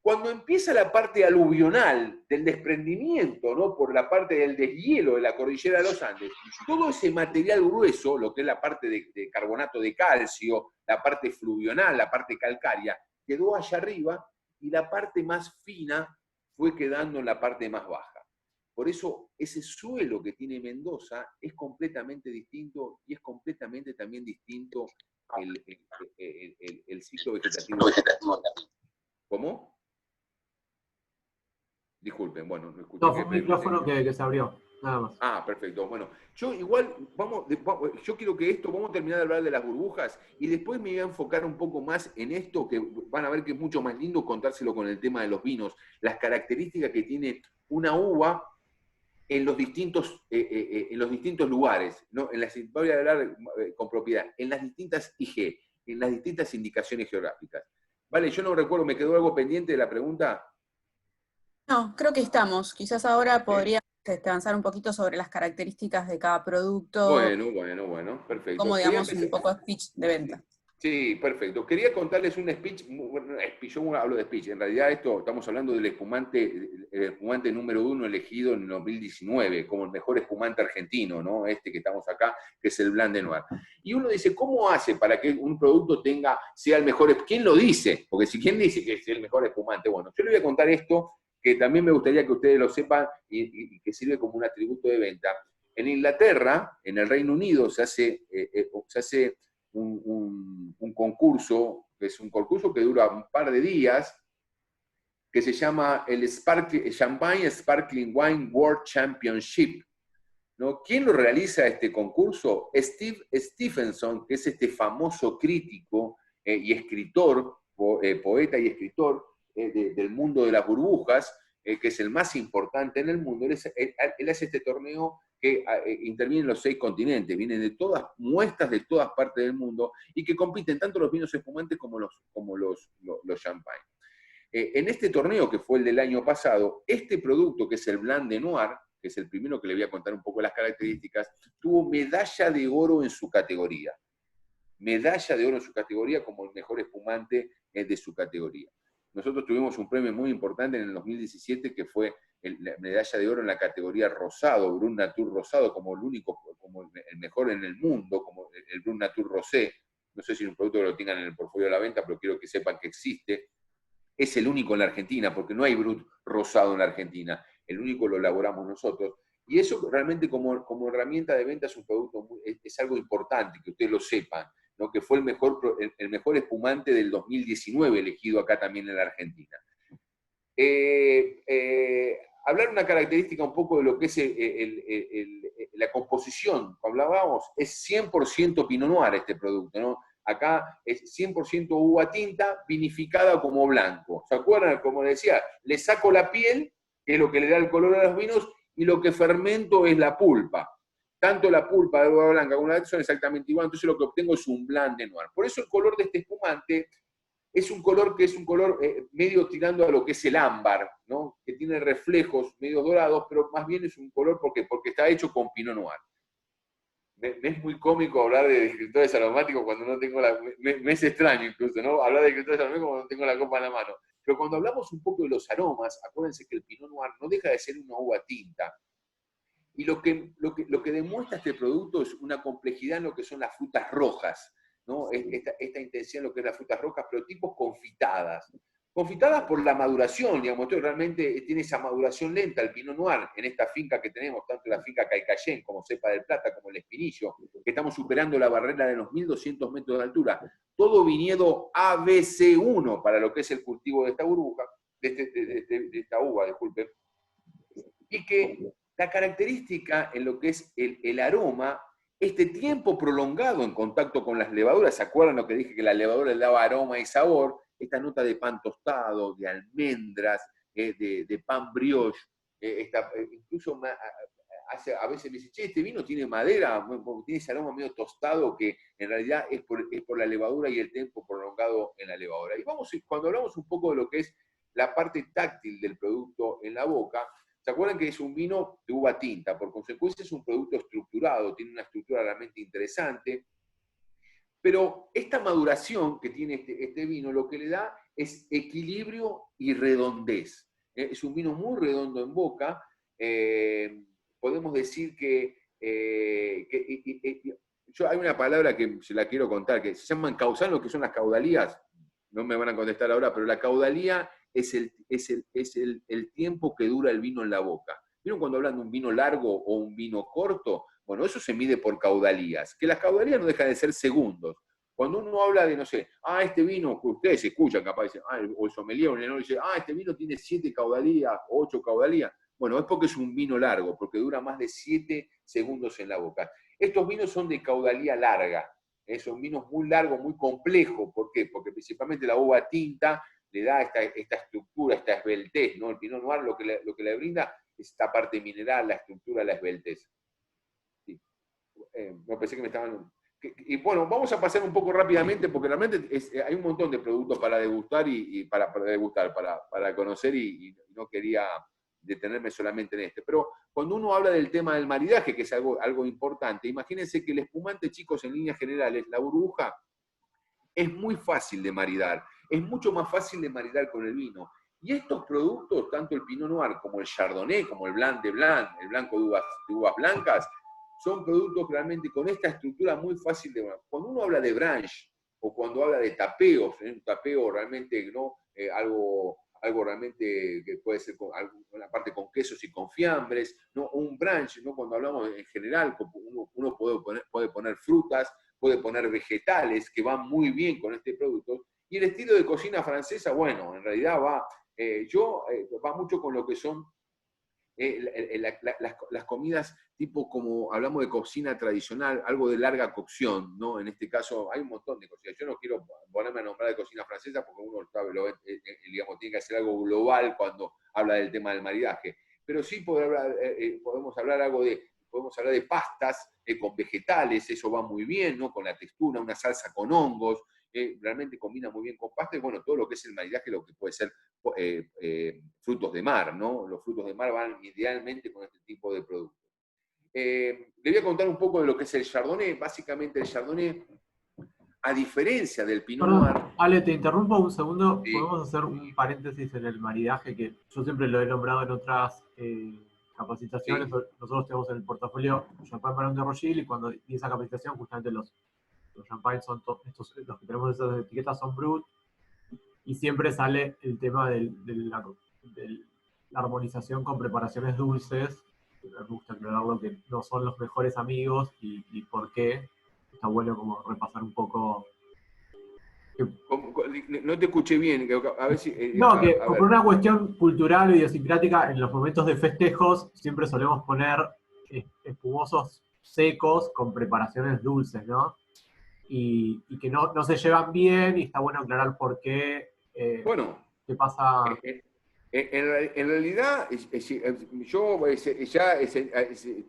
Cuando empieza la parte aluvional del desprendimiento, ¿no? Por la parte del deshielo de la cordillera de los Andes, todo ese material grueso, lo que es la parte de carbonato de calcio, la parte fluvional, la parte calcárea, quedó allá arriba y la parte más fina fue quedando en la parte más baja. Por eso ese suelo que tiene Mendoza es completamente distinto y es completamente también distinto el ciclo vegetativo. ¿Cómo? Disculpen, bueno, no escuché. No, fue un micrófono que se abrió. Nada más. Ah, perfecto. Bueno, yo igual, yo quiero que vamos a terminar de hablar de las burbujas y después me voy a enfocar un poco más en esto, que van a ver que es mucho más lindo contárselo con el tema de los vinos, las características que tiene una uva en los distintos lugares, ¿no? Voy a hablar con propiedad, en las distintas IG, en las distintas indicaciones geográficas. Vale, yo no recuerdo, ¿me quedó algo pendiente de la pregunta? No, creo que estamos. Quizás ahora podríamos avanzar un poquito sobre las características de cada producto, Bueno, perfecto. como digamos un poco speech de venta. Sí, perfecto. Quería contarles un speech, yo hablo de speech, en realidad estamos hablando del espumante número 1 elegido en 2019 como el mejor espumante argentino, ¿no? Este que estamos acá, que es el Blanc de Noir. Y uno dice, ¿cómo hace para que un producto sea el mejor? ¿Quién lo dice? Porque si quién dice que es el mejor espumante, bueno, yo le voy a contar esto, que también me gustaría que ustedes lo sepan y que sirve como un atributo de venta. En Inglaterra, en el Reino Unido, se hace un concurso, que es un concurso que dura un par de días, que se llama el Champagne Sparkling Wine World Championship, ¿no? ¿Quién lo realiza este concurso? Steve Stephenson, que es este famoso crítico y escritor, poeta y escritor del mundo de las burbujas, que es el más importante en el mundo. Él hace este torneo que interviene en los 6 continentes, vienen de todas, muestras de todas partes del mundo, y que compiten tanto los vinos espumantes como los champagne. En este torneo, que fue el del año pasado, este producto, que es el Blanc de Noir, que es el primero que le voy a contar un poco las características, tuvo medalla de oro en su categoría. Medalla de oro en su categoría como el mejor espumante de su categoría. Nosotros tuvimos un premio muy importante en el 2017 que fue la medalla de oro en la categoría rosado, Brut Natur rosado, como el único, como el mejor en el mundo, como el Brut Natur rosé. No sé si es un producto que lo tengan en el portfolio de la venta, pero quiero que sepan que existe. Es el único en la Argentina, porque no hay Brut rosado en la Argentina. El único lo elaboramos nosotros. Y eso realmente como herramienta de venta es un producto, es algo importante, que ustedes lo sepan, ¿no? Que fue el mejor espumante del 2019 elegido acá también en la Argentina. Hablar una característica un poco de lo que es la composición, hablábamos, es 100% Pinot Noir este producto, ¿no? Acá es 100% uva tinta vinificada como blanco. ¿Se acuerdan? Como decía, le saco la piel, que es lo que le da el color a los vinos, y lo que fermento es la pulpa. Tanto la pulpa de uva blanca como la de son exactamente igual, entonces lo que obtengo es un Blanc de Noir. Por eso el color de este espumante es un color medio tirando a lo que es el ámbar, ¿no? Que tiene reflejos medio dorados, pero más bien es un color porque está hecho con Pinot Noir. Me es muy cómico hablar de descriptores aromáticos cuando no tengo me es extraño incluso, ¿no? Hablar de descriptores aromáticos cuando no tengo la copa en la mano. Pero cuando hablamos un poco de los aromas, acuérdense que el Pinot Noir no deja de ser una uva tinta. Y lo que demuestra este producto es una complejidad en lo que son las frutas rojas, ¿no? Esta intensidad en lo que es las frutas rojas, pero tipos confitadas. Confitadas por la maduración, digamos, esto realmente tiene esa maduración lenta, el Pinot Noir, en esta finca que tenemos, tanto la finca Caicayén como Cepa del Plata, como el Espinillo, que estamos superando la barrera de los 1.200 metros de altura. Todo viñedo ABC1 para lo que es el cultivo de esta burbuja, de esta uva, disculpe, y que la característica en lo que es el aroma, este tiempo prolongado en contacto con las levaduras, ¿se acuerdan lo que dije? Que la levadura le daba aroma y sabor, esta nota de pan tostado, de almendras, de pan brioche, incluso a veces me dice, che, este vino tiene madera, tiene ese aroma medio tostado que en realidad es por la levadura y el tiempo prolongado en la levadura. Y cuando hablamos un poco de lo que es la parte táctil del producto en la boca, ¿se acuerdan que es un vino de uva tinta? Por consecuencia es un producto estructurado, tiene una estructura realmente interesante, pero esta maduración que tiene este vino lo que le da es equilibrio y redondez. Es un vino muy redondo en boca. Podemos decir que hay una palabra que se la quiero contar, que se llaman causales, que son las caudalías. No me van a contestar ahora, pero la caudalía es el tiempo que dura el vino en la boca. ¿Vieron cuando hablan de un vino largo o un vino corto? Bueno, eso se mide por caudalías, que las caudalías no dejan de ser segundos. Cuando uno habla de, no sé, este vino, que ustedes escuchan capaz, dicen, o el sommelier o el enólogo dice, este vino tiene 7 caudalías, 8 caudalías. Bueno, es porque es un vino largo, porque dura más de 7 segundos en la boca. Estos vinos son de caudalía larga, son vinos muy largos, muy complejos. ¿Por qué? Porque principalmente la uva tinta le da esta estructura, esta esbeltez, ¿no? El Pinot Noir lo que le brinda es esta parte mineral, la estructura, la esbeltez. Sí. No, pensé que me estaban... Y bueno, vamos a pasar un poco rápidamente, porque realmente hay un montón de productos para degustar y para degustar, para conocer, y no quería detenerme solamente en este. Pero cuando uno habla del tema del maridaje, que es algo importante, imagínense que el espumante, chicos, en líneas generales, la burbuja, es muy fácil de maridar. Es mucho más fácil de maridar con el vino. Y estos productos, tanto el Pinot Noir como el Chardonnay, como el Blanc de Blanc, el blanco de uvas blancas, son productos realmente con esta estructura muy fácil de... Cuando uno habla de branch, o cuando habla de tapeos, un tapeo realmente, ¿no? Algo realmente que puede ser una parte con quesos y con fiambres, ¿no? Un branch, ¿no? Cuando hablamos en general, uno puede poner frutas, puede poner vegetales que van muy bien con este producto. Y el estilo de cocina francesa, bueno, en realidad va mucho con lo que son las comidas tipo como hablamos de cocina tradicional, algo de larga cocción, ¿no? En este caso hay un montón de cocinas. Yo no quiero ponerme a nombrar de cocina francesa porque uno digamos, tiene que hacer algo global cuando habla del tema del maridaje. Pero sí podemos hablar de pastas con vegetales, eso va muy bien, ¿no? Con la textura, una salsa con hongos, realmente combina muy bien con pasta, y bueno, todo lo que es el maridaje, lo que puede ser frutos de mar, ¿no? Los frutos de mar van idealmente con este tipo de productos. Le voy a contar un poco de lo que es el Chardonnay. Básicamente el Chardonnay, a diferencia del Pinot Noir... Ale, te interrumpo un segundo. Sí. Podemos hacer un paréntesis en el maridaje, que yo siempre lo he nombrado en otras capacitaciones. Sí. Nosotros tenemos en el portafolio Champagne Barón de Rothschild, y cuando di esa capacitación, justamente los champagnes son estos, los que tenemos esas etiquetas son Brut, y siempre sale el tema de la armonización con preparaciones dulces. Me gusta aclararlo, que no son los mejores amigos, y por qué. Está bueno como repasar un poco. No te escuché bien, a ver si... No, que por una cuestión cultural o idiosincrática, en los momentos de festejos siempre solemos poner espumosos secos con preparaciones dulces, ¿no? Y que no se llevan bien, y está bueno aclarar por qué. Bueno, ¿qué pasa? En realidad,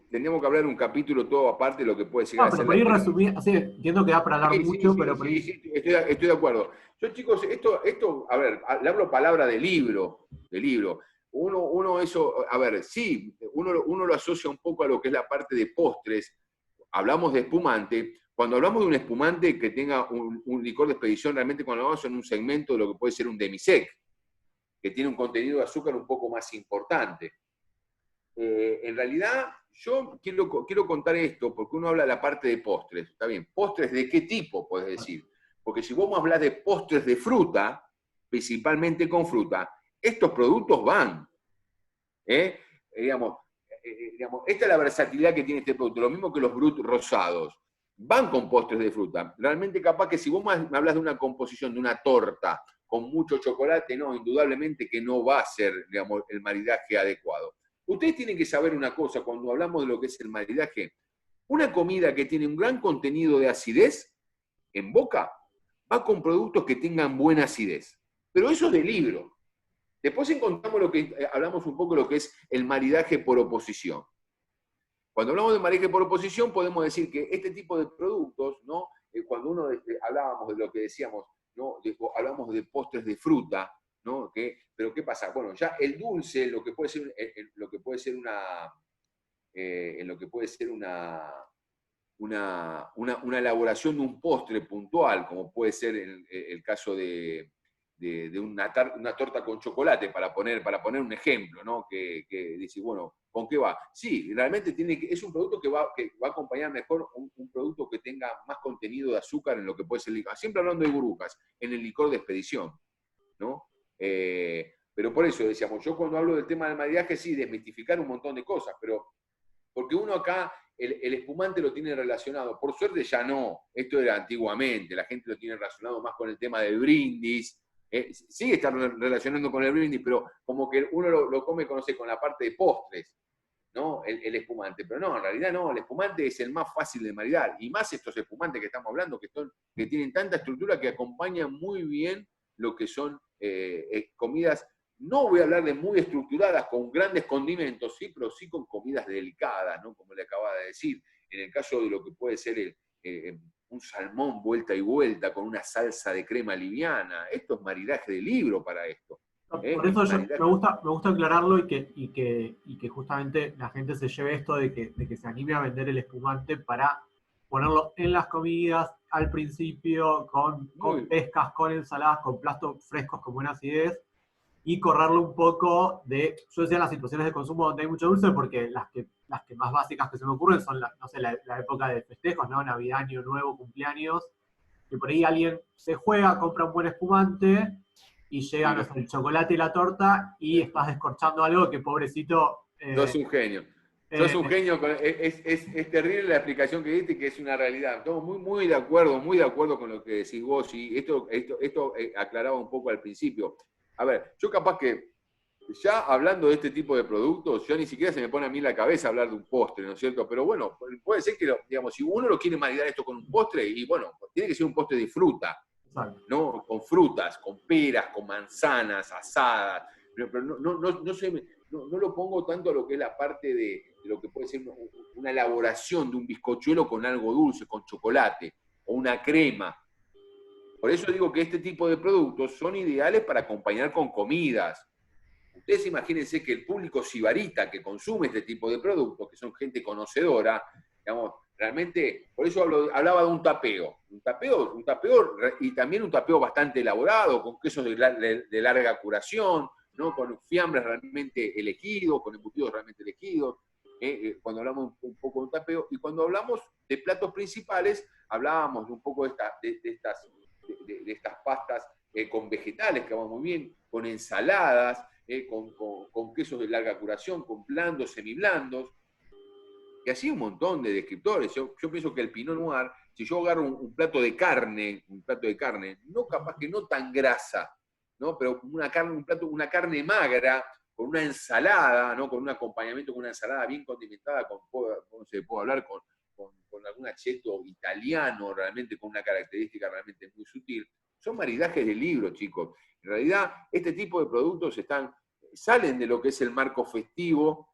tendríamos que hablar un capítulo todo aparte de lo que puede llegar a ser. Pero por ahí resumir, sí, entiendo que da para hablar mucho, pero por ahí... Sí, estoy de acuerdo. Yo, chicos, esto, a ver, le hablo palabra de libro. Uno eso, a ver, sí, uno lo asocia un poco a lo que es la parte de postres. Hablamos de espumante. Cuando hablamos de un espumante que tenga un licor de expedición, realmente cuando hablamos en un segmento de lo que puede ser un demi-sec, que tiene un contenido de azúcar un poco más importante. En realidad, yo quiero contar esto, porque uno habla de la parte de postres. Está bien, ¿postres de qué tipo, puedes decir? Porque si vos me hablas de postres de fruta, principalmente con fruta, estos productos van. Digamos, esta es la versatilidad que tiene este producto, lo mismo que los Brut rosados. Van con postres de fruta. Realmente capaz que si vos me hablas de una composición, de una torta, con mucho chocolate, no, indudablemente que no va a ser, digamos, el maridaje adecuado. Ustedes tienen que saber una cosa, cuando hablamos de lo que es el maridaje, una comida que tiene un gran contenido de acidez en boca, va con productos que tengan buena acidez. Pero eso es de libro. Después encontramos hablamos un poco de lo que es el maridaje por oposición. Cuando hablamos de maridaje por oposición, podemos decir que este tipo de productos, ¿no? Cuando hablábamos de lo que decíamos, ¿no? Hablamos de postres de fruta, ¿no? Pero ¿qué pasa? Bueno, ya el dulce, lo que puede ser una elaboración de un postre puntual, como puede ser el caso de una torta con chocolate, para poner un ejemplo, ¿no? Que dice, bueno, ¿con qué va? Sí, realmente es un producto que va a acompañar mejor un producto que tenga más contenido de azúcar en lo que puede ser el licor. Siempre hablando de burbujas, en el licor de expedición, ¿no? Pero por eso decíamos, yo cuando hablo del tema del maridaje, sí, desmitificar un montón de cosas, pero porque uno acá, el espumante lo tiene relacionado, por suerte ya no, esto era antiguamente, la gente lo tiene relacionado más con el tema del brindis, sigue estar relacionando con el brindis, pero como que uno lo come, conoce con la parte de postres, ¿no? El espumante. Pero no, en realidad no, el espumante es el más fácil de maridar. Y más estos espumantes que estamos hablando, que tienen tanta estructura que acompañan muy bien lo que son comidas. No voy a hablar de muy estructuradas, con grandes condimentos, sí, pero sí con comidas delicadas, ¿no? Como le acababa de decir. En el caso de lo que puede ser un salmón vuelta y vuelta con una salsa de crema liviana. Esto es maridaje de libro para esto. Por eso me gusta aclararlo y que justamente la gente se lleve esto de que se anime a vender el espumante para ponerlo en las comidas al principio, con pescas, con ensaladas, con platos frescos con buena acidez, y correrlo un poco de, yo decía, las situaciones de consumo donde hay mucho dulce, porque las que más básicas que se me ocurren son, no sé, la época de festejos, ¿no? Navidad, Año Nuevo, cumpleaños, que por ahí alguien se juega, compra un buen espumante, y llegan, no sé, el chocolate y la torta, y estás descorchando algo que, pobrecito... sos un genio. Sos un genio. Es terrible la explicación que diste, que es una realidad. Estamos muy de acuerdo con lo que decís vos, y esto aclaraba un poco al principio. A ver, yo capaz que, ya hablando de este tipo de productos, ya ni siquiera se me pone a mí en la cabeza hablar de un postre, ¿no es cierto? Pero bueno, puede ser que, digamos, si uno lo quiere maridar esto con un postre, y bueno, tiene que ser un postre de fruta, ¿no? Con frutas, con peras, con manzanas asadas, pero no lo pongo tanto a lo que es la parte de lo que puede ser una elaboración de un bizcochuelo con algo dulce, con chocolate, o una crema. Por eso digo que este tipo de productos son ideales para acompañar con comidas. Ustedes imagínense que el público sibarita que consume este tipo de productos, que son gente conocedora, digamos, realmente, por eso hablaba de un tapeo, y también un tapeo bastante elaborado, con quesos de larga curación, ¿no? Con fiambres realmente elegidos, con embutidos realmente elegidos, cuando hablamos un poco de un tapeo, y cuando hablamos de platos principales, hablábamos un poco de estas pastas con vegetales, que van muy bien, con ensaladas, con quesos de larga curación, con blandos, semiblandos, y así un montón de descriptores. Yo pienso que el Pinot Noir, si yo agarro un plato de carne, no capaz que no tan grasa, ¿no? Pero una carne magra, con una ensalada, ¿no? Con un acompañamiento con una ensalada bien condimentada, ¿cómo se puede hablar? Con algún acheto italiano, realmente con una característica realmente muy sutil. Son maridajes de libro, chicos. En realidad, este tipo de productos salen de lo que es el marco festivo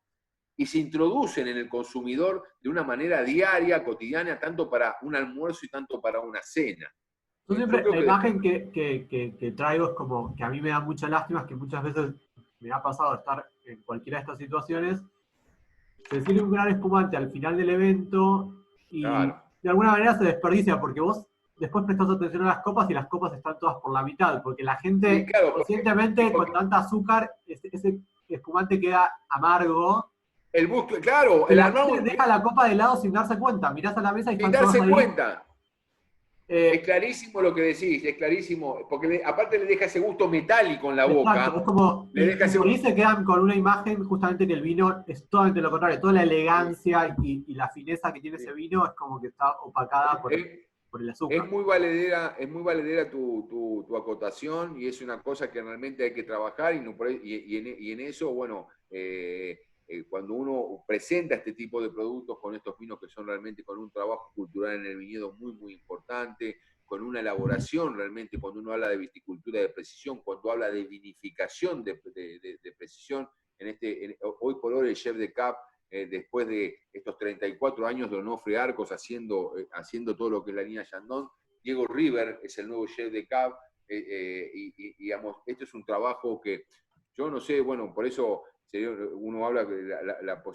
y se introducen en el consumidor de una manera diaria, cotidiana, tanto para un almuerzo y tanto para una cena. Yo siempre, la imagen que traigo es como que a mí me da mucha lástima, es que muchas veces me ha pasado estar en cualquiera de estas situaciones, se sirve un gran espumante al final del evento y claro, de alguna manera se desperdicia, porque vos después prestás atención a las copas y las copas están todas por la mitad, porque la gente, claro, conscientemente, con tanta azúcar, ese espumante queda amargo. Claro, la gente deja la copa de lado sin darse cuenta, mirás a la mesa y están todas ahí. Sin darse cuenta. Es clarísimo lo que decís, es clarísimo, porque aparte le deja ese gusto metálico en la boca. Es como, y se quedan con una imagen justamente que el vino es totalmente lo contrario, toda la elegancia y la fineza que tiene ese vino es como que está opacada por el azúcar. Es muy valedera tu acotación, y es una cosa que realmente hay que trabajar, y en eso, bueno, cuando uno presenta este tipo de productos con estos vinos que son realmente con un trabajo cultural en el viñedo muy importante, con una elaboración realmente, cuando uno habla de viticultura de precisión, cuando habla de vinificación de precisión, hoy por hoy el chef de Cab, después de estos 34 años de Onofre Arcos haciendo todo lo que es la línea Chandon, Diego River es el nuevo chef de Cab, y digamos, este es un trabajo que yo no sé, bueno, por eso uno habla,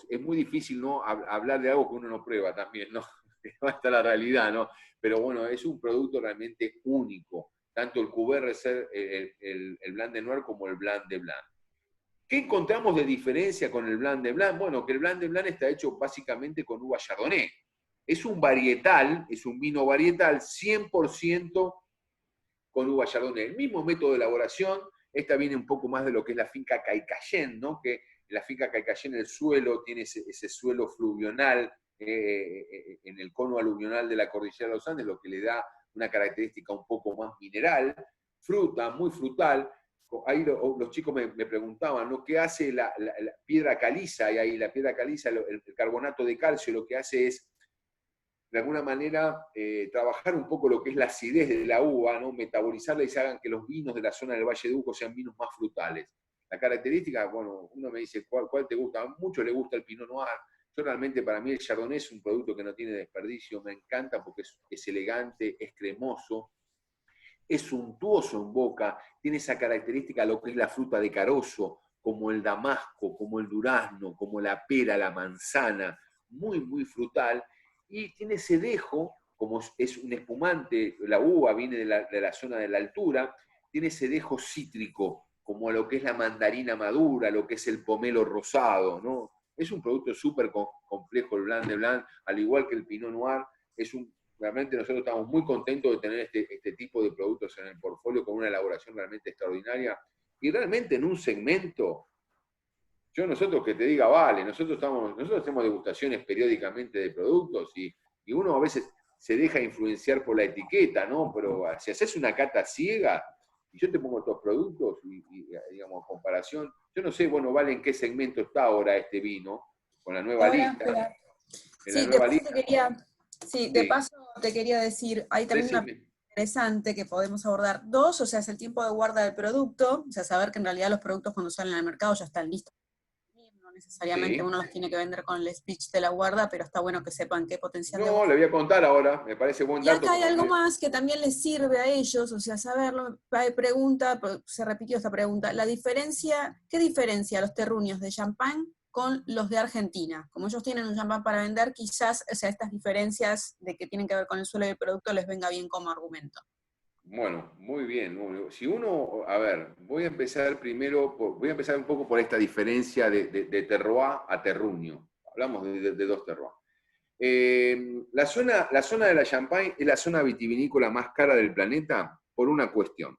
es muy difícil, ¿no? Hablar de algo que uno no prueba también, ¿no? Hasta la realidad, ¿no? Pero bueno, es un producto realmente único, tanto el Cuvée Reserve, el Blanc de Noir, como el Blanc de Blanc. ¿Qué encontramos de diferencia con el Blanc de Blanc? Bueno, que el Blanc de Blanc está hecho básicamente con uva Chardonnay. Es un varietal, es un vino varietal 100% con uva Chardonnay. El mismo método de elaboración. Esta viene un poco más de lo que es la finca Caycayen, ¿no? Que en la finca Caycayen el suelo tiene ese suelo fluvional en el cono aluvional de la cordillera de los Andes, lo que le da una característica un poco más mineral. fruta, muy frutal. Ahí los chicos me preguntaban, ¿no? ¿Qué hace la piedra caliza? Y ahí la piedra caliza, el carbonato de calcio, lo que hace es, de alguna manera, trabajar un poco lo que es la acidez de la uva, ¿no? Metabolizarla y se hagan que los vinos de la zona del Valle de Uco sean vinos más frutales. La característica, bueno, uno me dice, ¿cuál te gusta? A muchos les gusta el Pinot Noir. Yo realmente, para mí, el Chardonnay es un producto que no tiene desperdicio, me encanta porque es elegante, es cremoso, es suntuoso en boca, tiene esa característica, lo que es la fruta de carozo, como el damasco, como el durazno, como la pera, la manzana, muy, muy frutal, y tiene ese dejo, como es un espumante, la uva viene de la zona de la altura, tiene ese dejo cítrico, como lo que es la mandarina madura, lo que es el pomelo rosado, ¿no? Es un producto súper complejo el Blanc de Blanc, al igual que el Pinot Noir, realmente nosotros estamos muy contentos de tener este tipo de productos en el portfolio con una elaboración realmente extraordinaria y realmente en un segmento, nosotros que te diga, vale, nosotros hacemos degustaciones periódicamente de productos y uno a veces se deja influenciar por la etiqueta, ¿no? Pero si haces una cata ciega y yo te pongo estos productos y digamos, comparación, yo no sé, bueno, vale, en qué segmento está ahora este vino con la nueva lista. De paso te quería decir, hay también una pregunta interesante que podemos abordar. 2, o sea, es el tiempo de guarda del producto, o sea, saber que en realidad los productos cuando salen al mercado ya están listos. No necesariamente uno los tiene que vender con el speech de la guarda, pero está bueno que sepan qué potencial de guarda. Le voy a contar ahora, me parece buen dato. Y acá hay algo más que también les sirve a ellos, o sea, saberlo. Pregunta, se repitió esta pregunta, ¿qué diferencia los terruños de champán con los de Argentina? Como ellos tienen un champán para vender, quizás, o sea, estas diferencias de que tienen que ver con el suelo del producto les venga bien como argumento. Bueno, muy bien. Si uno, a ver, voy a empezar un poco por esta diferencia de terroir a terruño. Hablamos de dos terroirs. La zona de la Champagne es la zona vitivinícola más cara del planeta por una cuestión.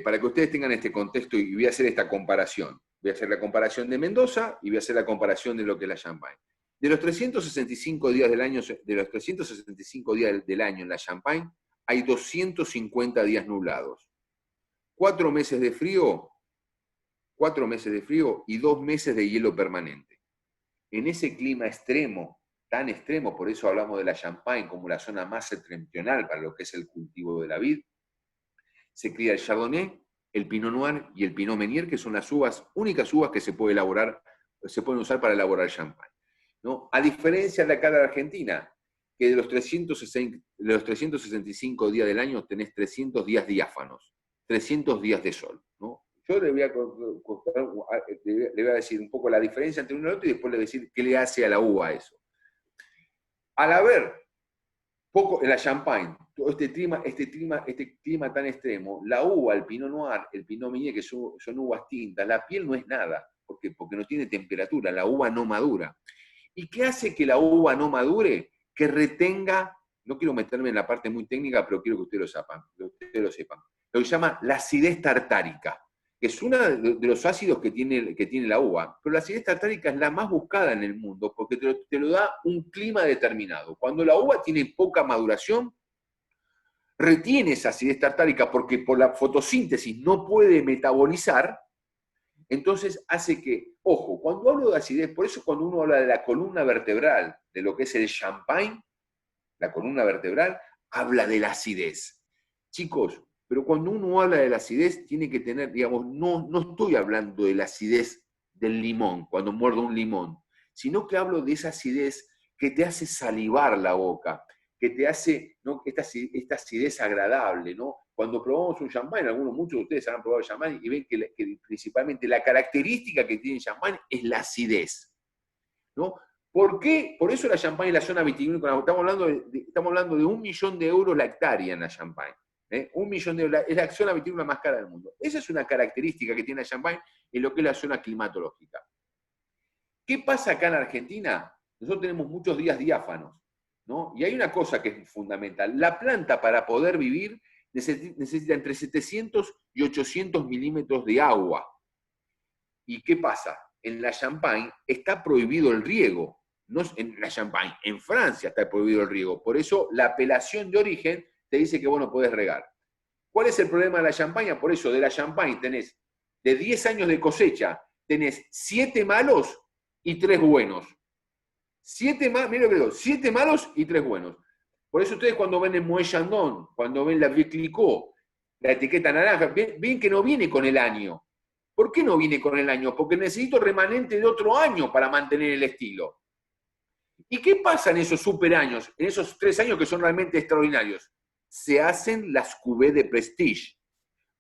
Para que ustedes tengan este contexto y voy a hacer esta comparación. Voy a hacer la comparación de Mendoza y voy a hacer la comparación de lo que es la Champagne. De los 365 días del año en la Champagne, hay 250 días nublados. 4 meses de frío y 2 meses de hielo permanente. En ese clima extremo, tan extremo, por eso hablamos de la Champagne como la zona más septentrional para lo que es el cultivo de la vid, se cría el Chardonnay, el Pinot Noir y el Pinot Meunier, que son las únicas uvas que se pueden usar para elaborar champán, ¿no? A diferencia de acá de Argentina, que de los 365 días del año tenés 300 días diáfanos, 300 días de sol, ¿no? Yo le voy a decir un poco la diferencia entre uno y el otro y después le voy a decir qué le hace a la uva eso. Al haber poco en la Champagne, todo este clima tan extremo, la uva, el Pinot Noir, el Pinot Meunier, que son uvas tintas, la piel no es nada, porque no tiene temperatura, la uva no madura. ¿Y qué hace que la uva no madure? Que retenga, no quiero meterme en la parte muy técnica, pero quiero que ustedes lo sepan, lo que se llama la acidez tartárica, que es uno de los ácidos que tiene la uva, pero la acidez tartárica es la más buscada en el mundo, porque te lo da un clima determinado. Cuando la uva tiene poca maduración, retiene esa acidez tartárica porque por la fotosíntesis no puede metabolizar, entonces hace que, ojo, cuando hablo de acidez, por eso cuando uno habla de la columna vertebral, de lo que es el champagne, la columna vertebral, habla de la acidez. Chicos, pero cuando uno habla de la acidez, tiene que tener, digamos, no estoy hablando de la acidez del limón, cuando muerdo un limón, sino que hablo de esa acidez que te hace salivar la boca, que te hace, ¿no?, esta acidez agradable, ¿no? Cuando probamos un champán, muchos de ustedes han probado el champán y ven que principalmente la característica que tiene el champán es la acidez, ¿no? ¿Por qué? Por eso la Champagne y la zona vitivinícola, estamos hablando de 1 millón de euros la hectárea en la Champagne. 1 millón de euros, es la zona vitivinícola más cara del mundo. Esa es una característica que tiene la Champagne en lo que es la zona climatológica. ¿Qué pasa acá en Argentina? Nosotros tenemos muchos días diáfanos, ¿no? Y hay una cosa que es fundamental. La planta, para poder vivir, necesita entre 700 y 800 milímetros de agua. ¿Y qué pasa? En la Champagne está prohibido el riego. No en la Champagne, en Francia está prohibido el riego. Por eso la apelación de origen te dice que vos no podés regar. ¿Cuál es el problema de la champaña? Por eso, de la champaña tenés, de 10 años de cosecha, tenés 7 malos y 3 buenos. 7 malos y 3 buenos. Por eso ustedes cuando ven el Moët Chandon, cuando ven la Vieux Clicquot, la etiqueta naranja, ven que no viene con el año. ¿Por qué no viene con el año? Porque necesito remanente de otro año para mantener el estilo. ¿Y qué pasa en esos super años, en esos 3 años que son realmente extraordinarios? Se hacen las cuvées de Prestige.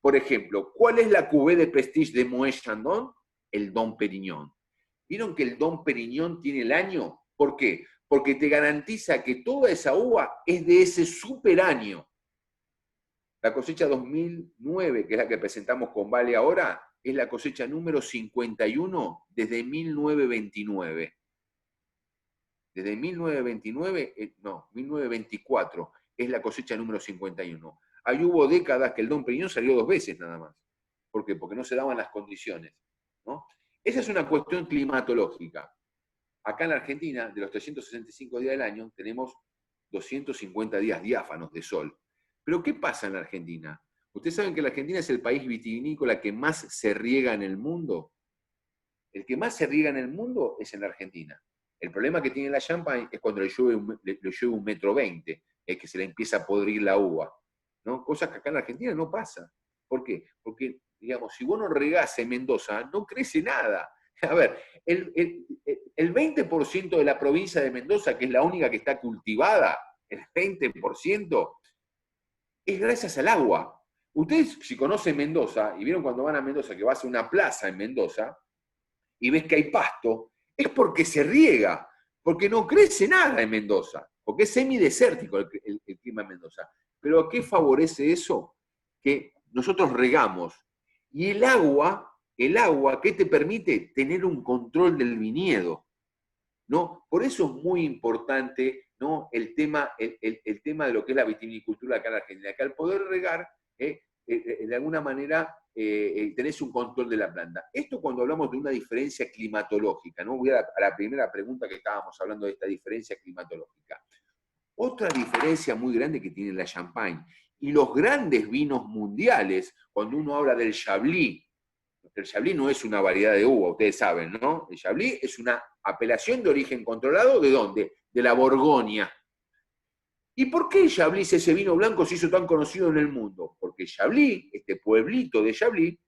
Por ejemplo, ¿cuál es la cuvée de Prestige de Moët Chandon? El Dom Pérignon. ¿Vieron que el Dom Pérignon tiene el año? ¿Por qué? Porque te garantiza que toda esa uva es de ese super año. La cosecha 2009, que es la que presentamos con Vale ahora, es la cosecha número 51 desde 1929. Desde 1929, no, 1924 es la cosecha número 51. Ahí hubo décadas que el Dom Pérignon salió 2 veces nada más. ¿Por qué? Porque no se daban las condiciones, ¿no? Esa es una cuestión climatológica. Acá en la Argentina, de los 365 días del año, tenemos 250 días diáfanos de sol. Pero ¿qué pasa en la Argentina? ¿Ustedes saben que la Argentina es el país vitivinícola que más se riega en el mundo? El que más se riega en el mundo es en la Argentina. El problema que tiene la Champagne es cuando le llueve 1,20 metros, es que se le empieza a podrir la uva, ¿no? Cosas que acá en la Argentina no pasa. ¿Por qué? Porque, digamos, si vos no regás en Mendoza, no crece nada. A ver, el 20% de la provincia de Mendoza, que es la única que está cultivada, el 20%, es gracias al agua. Ustedes, si conocen Mendoza, y vieron cuando van a Mendoza, que vas a una plaza en Mendoza, y ves que hay pasto, es porque se riega, porque no crece nada en Mendoza, porque es semidesértico el clima en Mendoza. Pero ¿qué favorece eso? Que nosotros regamos. Y el agua, ¿qué te permite? Tener un control del viñedo, ¿no? Por eso es muy importante, ¿no? el tema de lo que es la vitivinicultura acá en Argentina, que al poder regar, de alguna manera tenés un control de la planta. Esto cuando hablamos de una diferencia climatológica, ¿no? Voy a la primera pregunta que estábamos hablando de esta diferencia climatológica. Otra diferencia muy grande que tiene la Champagne y los grandes vinos mundiales, cuando uno habla del Chablis, el Chablis no es una variedad de uva, ustedes saben, ¿no? El Chablis es una apelación de origen controlado, ¿de dónde? De la Borgoña. ¿Y por qué el Chablis, ese vino blanco, se hizo tan conocido en el mundo? Porque Chablis, este pueblito de Chablis,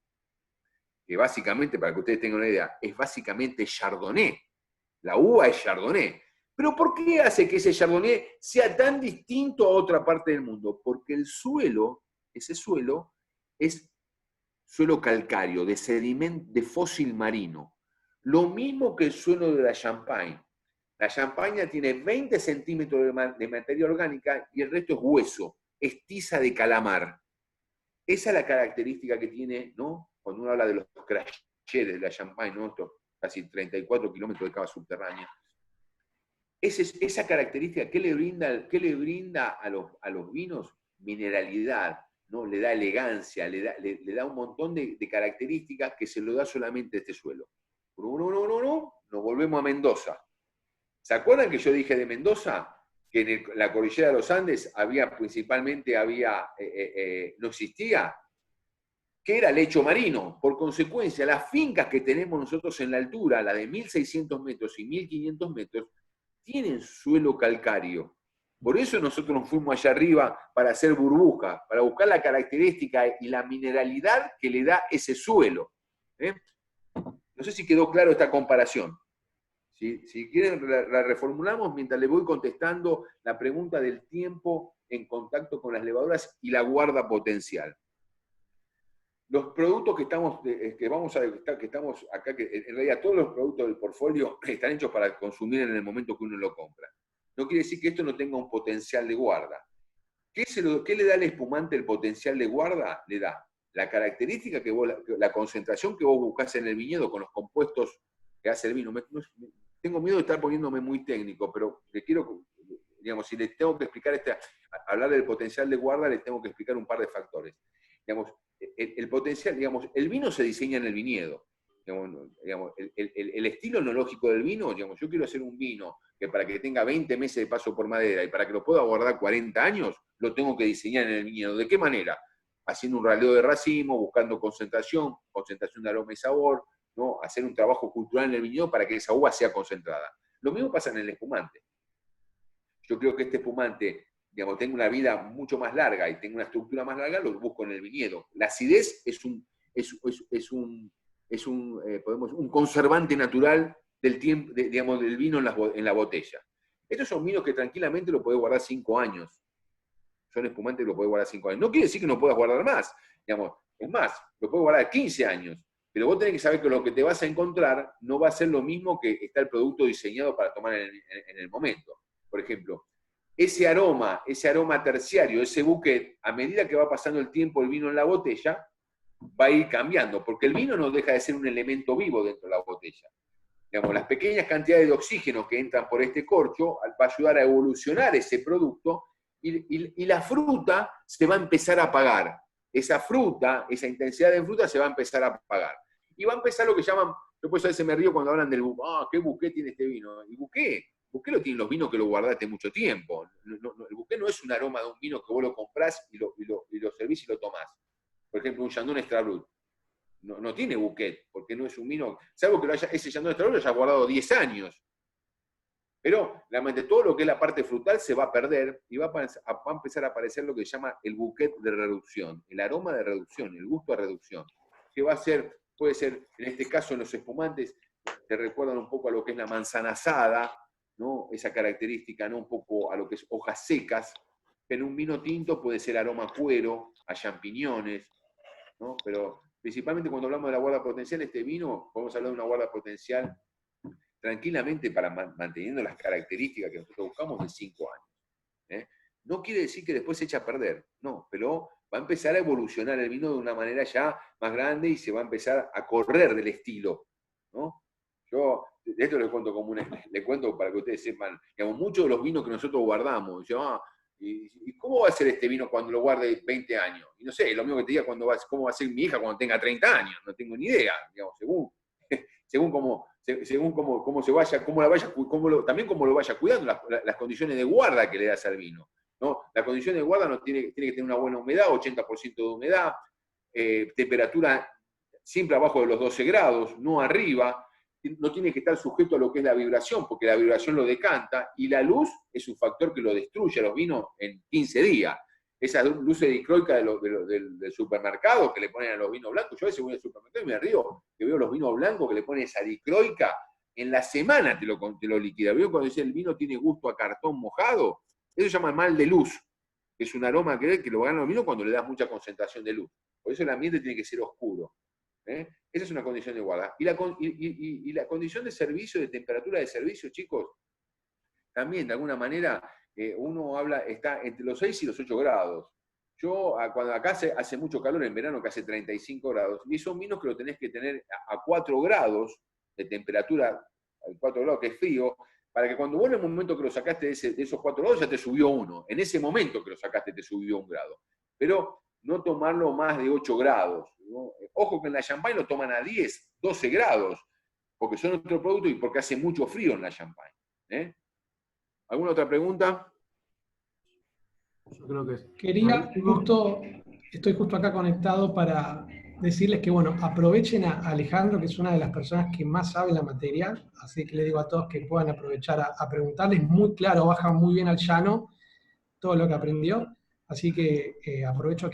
que básicamente, para que ustedes tengan una idea, es básicamente Chardonnay. La uva es Chardonnay. ¿Pero por qué hace que ese Chardonnay sea tan distinto a otra parte del mundo? Porque el suelo, ese suelo, es suelo calcáreo, de sedimento, de fósil marino. Lo mismo que el suelo de la Champagne. La Champagne tiene 20 centímetros de materia orgánica y el resto es hueso, es tiza de calamar. Esa es la característica que tiene, ¿no? Cuando uno habla de los crayeres de la Champagne, ¿no? Estos casi 34 kilómetros de cava subterránea. Esa característica, ¿qué le brinda a los vinos? Mineralidad, ¿no? Le da elegancia, le da un montón de características que se lo da solamente este suelo. Nos volvemos a Mendoza. ¿Se acuerdan que yo dije de Mendoza? Que en la cordillera de los Andes no existía? Que era lecho marino. Por consecuencia, las fincas que tenemos nosotros en la altura, la de 1.600 metros y 1.500 metros, tienen suelo calcáreo. Por eso nosotros nos fuimos allá arriba para hacer burbujas, para buscar la característica y la mineralidad que le da ese suelo. No sé si quedó claro esta comparación. Si quieren, la reformulamos mientras le voy contestando la pregunta del tiempo en contacto con las levaduras y la guarda potencial. Los productos que estamos acá, que en realidad todos los productos del portfolio están hechos para consumir en el momento que uno lo compra. No quiere decir que esto no tenga un potencial de guarda. ¿Qué le da al espumante el potencial de guarda? Le da la característica la concentración que vos buscás en el viñedo con los compuestos que hace el vino. Tengo miedo de estar poniéndome muy técnico, pero le quiero, digamos, si les tengo que explicar hablar del potencial de guarda, les tengo que explicar un par de factores. Digamos, el potencial, digamos, el vino se diseña en el viñedo. Digamos, el estilo enológico del vino, digamos, yo quiero hacer un vino que para que tenga 20 meses de paso por madera y para que lo pueda guardar 40 años, lo tengo que diseñar en el viñedo. ¿De qué manera? haciendo un raleo de racimo, buscando concentración de aroma y sabor, ¿no? Hacer un trabajo cultural en el viñedo para que esa uva sea concentrada. Lo mismo pasa en el espumante. Yo creo que este espumante, digamos, tenga una vida mucho más larga y tenga una estructura más larga, lo busco en el viñedo. La acidez es un conservante natural del tiempo, digamos, del vino en la botella. Estos son vinos que tranquilamente lo podés guardar 5 años. Son espumantes que lo podés guardar 5 años. No quiere decir que no puedas guardar más. Digamos, es más, lo podés guardar 15 años. Pero vos tenés que saber que lo que te vas a encontrar no va a ser lo mismo que está el producto diseñado para tomar en el momento. Por ejemplo, ese aroma terciario, ese bouquet, a medida que va pasando el tiempo el vino en la botella, va a ir cambiando, porque el vino no deja de ser un elemento vivo dentro de la botella. Digamos, las pequeñas cantidades de oxígeno que entran por este corcho va a ayudar a evolucionar ese producto y la fruta se va a empezar a apagar. Esa fruta, esa intensidad de fruta se va a empezar a apagar. Y va a empezar lo que llaman, yo por eso a veces me río cuando hablan del bouquet, ¿qué bouquet tiene este vino? El bouquet lo tienen los vinos que lo guardaste mucho tiempo. El bouquet no es un aroma de un vino que vos lo comprás y lo servís y lo tomás. Por ejemplo, un Chandon Extra Brut. No tiene bouquet, porque no es un vino, salvo que ese Chandon Extra Brut lo haya guardado 10 años. Pero, realmente, todo lo que es la parte frutal se va a perder y va a empezar a aparecer lo que se llama el bouquet de reducción, el aroma de reducción, el gusto a reducción, que va a ser, puede ser, en este caso, en los espumantes, te recuerdan un poco a lo que es la manzana asada, ¿no? Esa característica, ¿no? Un poco a lo que es hojas secas. En un vino tinto puede ser aroma a cuero, a champiñones, ¿no? Pero principalmente cuando hablamos de la guarda potencial, este vino, podemos hablar de una guarda potencial tranquilamente manteniendo las características que nosotros buscamos de 5 años. ¿Eh? No quiere decir que después se echa a perder, no, pero va a empezar a evolucionar el vino de una manera ya más grande y se va a empezar a correr del estilo, ¿no? Yo de esto les cuento les cuento para que ustedes sepan, digamos, muchos de los vinos que nosotros guardamos, ¿y cómo va a ser este vino cuando lo guarde 20 años? Y no sé, lo mismo que te diga cómo va a ser mi hija cuando tenga 30 años, no tengo ni idea, digamos, según cómo se vaya, también cómo lo vaya cuidando, las condiciones de guarda que le das al vino, ¿no? La condición de guarda tiene que tener una buena humedad, 80% de humedad, temperatura siempre abajo de los 12 grados, no arriba, no tiene que estar sujeto a lo que es la vibración, porque la vibración lo decanta, y la luz es un factor que lo destruye a los vinos en 15 días. Esas luces dicroicas del supermercado que le ponen a los vinos blancos, yo a veces voy al supermercado y me río, que veo los vinos blancos que le ponen esa dicroica, en la semana te lo liquida. ¿Veo cuando dice el vino tiene gusto a cartón mojado? Eso se llama mal de luz, que es un aroma que lo ganan los vinos cuando le das mucha concentración de luz. Por eso el ambiente tiene que ser oscuro. Esa es una condición de guarda. Y la condición de servicio, de temperatura de servicio, chicos, también de alguna manera uno está entre los 6 y los 8 grados. Cuando acá hace mucho calor en verano, que hace 35 grados, y son vinos que lo tenés que tener a 4 grados de temperatura, 4 grados que es frío, para que cuando vos en el momento que lo sacaste de esos 4 grados ya te subió 1. En ese momento que lo sacaste te subió 1 grado. Pero no tomarlo más de 8 grados. ¿No? Ojo que en la Champagne lo toman a 10, 12 grados, porque son otro producto y porque hace mucho frío en la Champagne. ¿Alguna otra pregunta? Yo creo que estoy justo acá conectado para decirles que, bueno, aprovechen a Alejandro, que es una de las personas que más sabe la materia, así que le digo a todos que puedan aprovechar a preguntarles, muy claro, baja muy bien al llano todo lo que aprendió. Así que aprovecho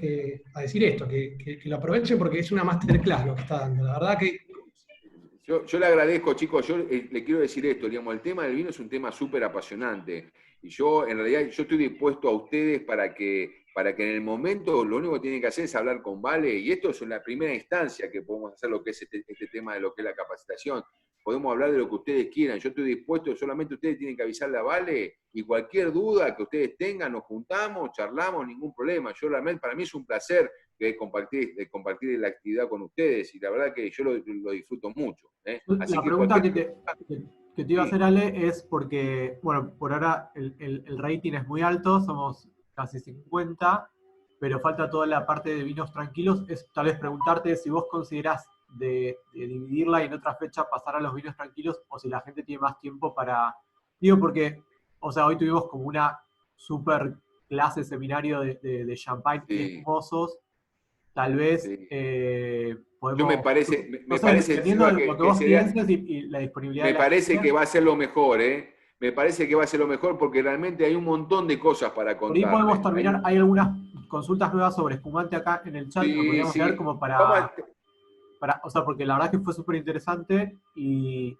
a decir esto, que lo aprovechen porque es una masterclass lo que está dando. La verdad que... Yo le agradezco, chicos, yo le quiero decir esto, digamos, el tema del vino es un tema súper apasionante. Y en realidad, yo estoy dispuesto a ustedes para que en el momento lo único que tienen que hacer es hablar con Vale, y esto es la primera instancia que podemos hacer lo que es este tema de lo que es la capacitación. Podemos hablar de lo que ustedes quieran, yo estoy dispuesto, solamente ustedes tienen que avisarle a Vale, y cualquier duda que ustedes tengan, nos juntamos, charlamos, ningún problema. Para mí es un placer compartir la actividad con ustedes, y la verdad que yo lo disfruto mucho. Así la pregunta que te iba a hacer, Ale, es porque, bueno, por ahora el rating es muy alto, somos casi 50, pero falta toda la parte de vinos tranquilos. Es tal vez preguntarte si vos considerás de dividirla y en otra fecha pasar a los vinos tranquilos, o si la gente tiene más tiempo para... Digo porque, o sea, hoy tuvimos como una super clase, seminario de champagne y espumosos, tal vez Sí. podemos... Yo me parece, dependiendo de lo que vos pienses y la disponibilidad me de la parece gente, que va a ser lo mejor, ¿eh? Me parece que va a ser lo mejor porque realmente hay un montón de cosas para por ahí podemos contarle. terminar. Hay algunas consultas nuevas sobre espumante acá en el chat, lo Sí, podríamos leer sí. como Vamos a, o sea, porque la verdad que fue súper interesante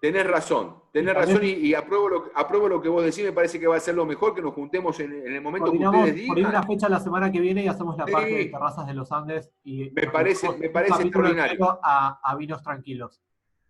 Tenés razón también y apruebo lo que vos decís, me parece que va a ser lo mejor que nos juntemos en el momento que coordinamos ustedes por ahí digan. una fecha la semana que viene y hacemos la parte de Sí, terrazas de los Andes y me nos parece, dedicamos me un parece capítulo extraordinario. entero a vinos tranquilos.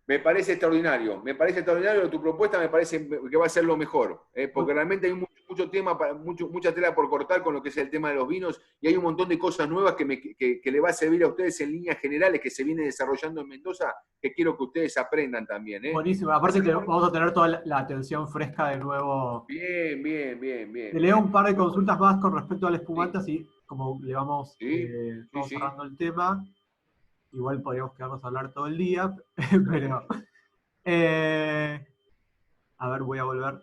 Me parece extraordinario tu propuesta, me parece que va a ser lo mejor, porque realmente hay mucho tema, mucha tela por cortar con lo que es el tema de los vinos y hay un montón de cosas nuevas que le va a servir a ustedes en líneas generales que se viene desarrollando en Mendoza, que quiero que ustedes aprendan también. Buenísimo, aparte vamos a tener toda la atención fresca de nuevo. Bien. Te leo un par de consultas más con respecto al espumante, Sí, así como le vamos cerrando el tema. Igual podríamos quedarnos a hablar todo el día, pero... a ver, voy a volver.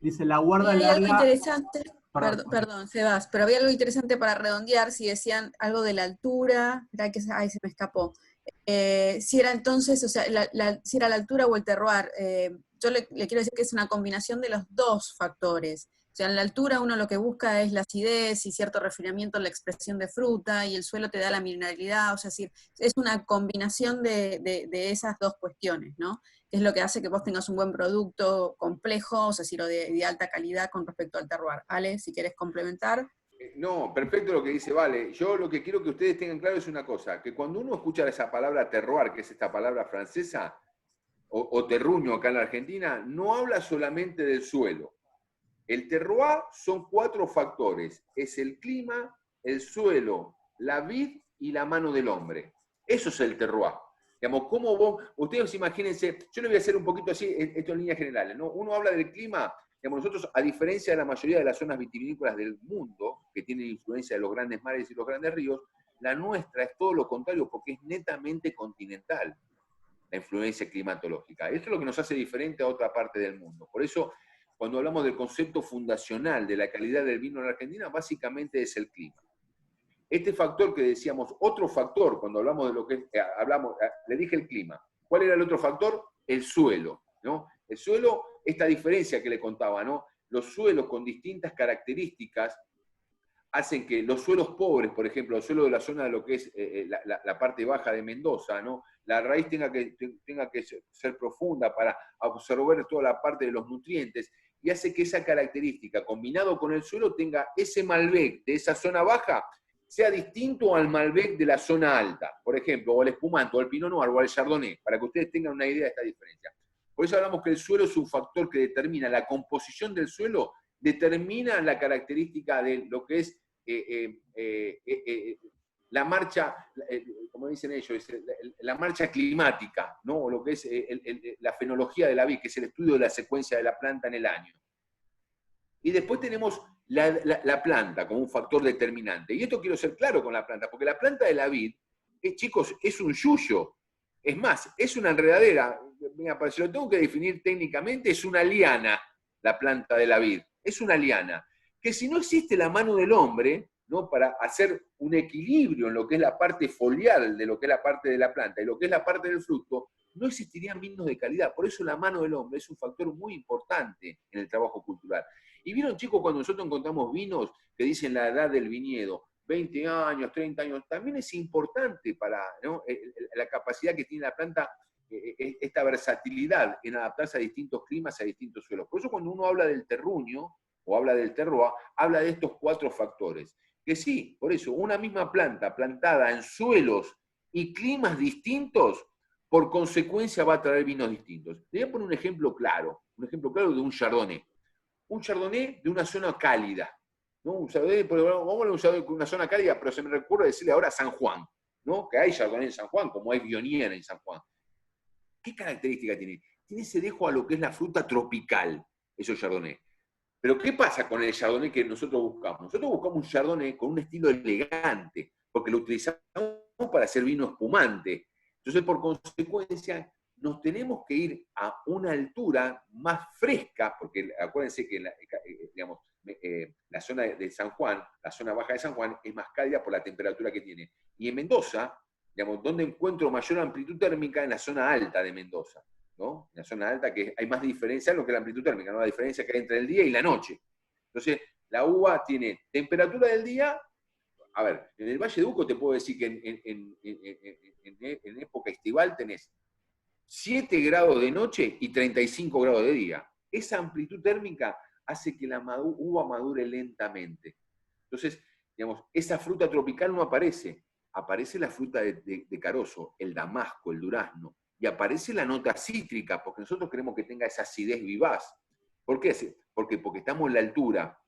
Dice, la guarda Hay algo larga... interesante, Perdón. perdón, Sebas, pero había algo interesante para redondear, si decían algo de la altura, ay, se me escapó. Si era entonces, o sea, si era la altura o el terroir. Yo le quiero decir que es una combinación de los dos factores. O sea, en la altura uno lo que busca es la acidez y cierto refinamiento en la expresión de fruta, y el suelo te da la mineralidad, o sea, es una combinación de esas dos cuestiones, ¿no? Que es lo que hace que vos tengas un buen producto complejo, o sea, de alta calidad con respecto al terroir. Ale, si querés complementar. No, perfecto lo que dice Vale. Yo lo que quiero que ustedes tengan claro es una cosa, que cuando uno escucha esa palabra terroir, que es esta palabra francesa, o terruño acá en la Argentina, no habla solamente del suelo. El terroir son 4 factores. Es el clima, el suelo, la vid y la mano del hombre. Eso es el terroir. Digamos, ¿cómo ustedes imagínense, yo le voy a hacer un poquito así, esto en líneas generales, ¿no? Uno habla del clima, digamos, nosotros, a diferencia de la mayoría de las zonas vitivinícolas del mundo, que tienen influencia de los grandes mares y los grandes ríos, la nuestra es todo lo contrario, porque es netamente continental la influencia climatológica. Esto es lo que nos hace diferente a otra parte del mundo. Por eso, cuando hablamos del concepto fundacional de la calidad del vino en la Argentina, básicamente es el clima. Este factor que decíamos, otro factor, cuando hablamos de lo que le dije el clima. ¿Cuál era el otro factor? El suelo, ¿no? El suelo, esta diferencia que le contaba, ¿no? Los suelos con distintas características hacen que los suelos pobres, por ejemplo, el suelo de la zona de lo que es la parte baja de Mendoza, ¿no? La raíz tenga que ser profunda para absorber toda la parte de los nutrientes, y hace que esa característica, combinado con el suelo, tenga ese Malbec de esa zona baja, sea distinto al Malbec de la zona alta, por ejemplo, o el espumante, o el Pinot Noir, o el Chardonnay, para que ustedes tengan una idea de esta diferencia. Por eso hablamos que el suelo es un factor que determina, la composición del suelo determina la característica de lo que es la marcha, como dicen ellos, la marcha climática, ¿no? O lo que es la fenología de la vid, que es el estudio de la secuencia de la planta en el año. Y después tenemos la planta como un factor determinante. Y esto quiero ser claro con la planta, porque la planta de la vid, chicos, es un yuyo. Es más, es una enredadera. Mira, si lo tengo que definir técnicamente, es una liana la planta de la vid. Es una liana. Que si no existe la mano del hombre, ¿no? Para hacer un equilibrio en lo que es la parte foliar de lo que es la parte de la planta y lo que es la parte del fruto, no existirían vinos de calidad. Por eso la mano del hombre es un factor muy importante en el trabajo cultural. Y vieron, chicos, cuando nosotros encontramos vinos que dicen la edad del viñedo, 20 años, 30 años, también es importante para, ¿no? La capacidad que tiene la planta, esta versatilidad en adaptarse a distintos climas, a distintos suelos. Por eso cuando uno habla del terruño, o habla del terroir, habla de estos 4 factores. Que sí, por eso, una misma planta plantada en suelos y climas distintos, por consecuencia va a traer vinos distintos. Le voy a poner un ejemplo claro de un Chardonnay. Un Chardonnay de una zona cálida. ¿No? Un Chardonnay, vamos a hablar de un Chardonnay con una zona cálida, pero se me recuerda decirle ahora San Juan, ¿no? Que hay Chardonnay en San Juan, como hay Viognier en San Juan. ¿Qué característica tiene? Tiene ese dejo a lo que es la fruta tropical, esos Chardonnay. Pero ¿qué pasa con el Chardonnay que nosotros buscamos? Nosotros buscamos un Chardonnay con un estilo elegante, porque lo utilizamos para hacer vino espumante. Entonces, por consecuencia, nos tenemos que ir a una altura más fresca, porque acuérdense que digamos, la zona de San Juan, la zona baja de San Juan, es más cálida por la temperatura que tiene. Y en Mendoza, digamos, donde encuentro mayor amplitud térmica, en la zona alta de Mendoza, ¿no? En la zona alta que hay más diferencia en lo que es la amplitud térmica, ¿no? La diferencia que hay entre el día y la noche. Entonces, la uva tiene temperatura del día. A ver, en el Valle de Uco te puedo decir que en época estival tenés 7 grados de noche y 35 grados de día. Esa amplitud térmica hace que la uva madure lentamente. Entonces, digamos, esa fruta tropical no aparece. Aparece la fruta de carozo, el damasco, el durazno. Y aparece la nota cítrica, porque nosotros queremos que tenga esa acidez vivaz. ¿Por qué? Porque estamos en la altura.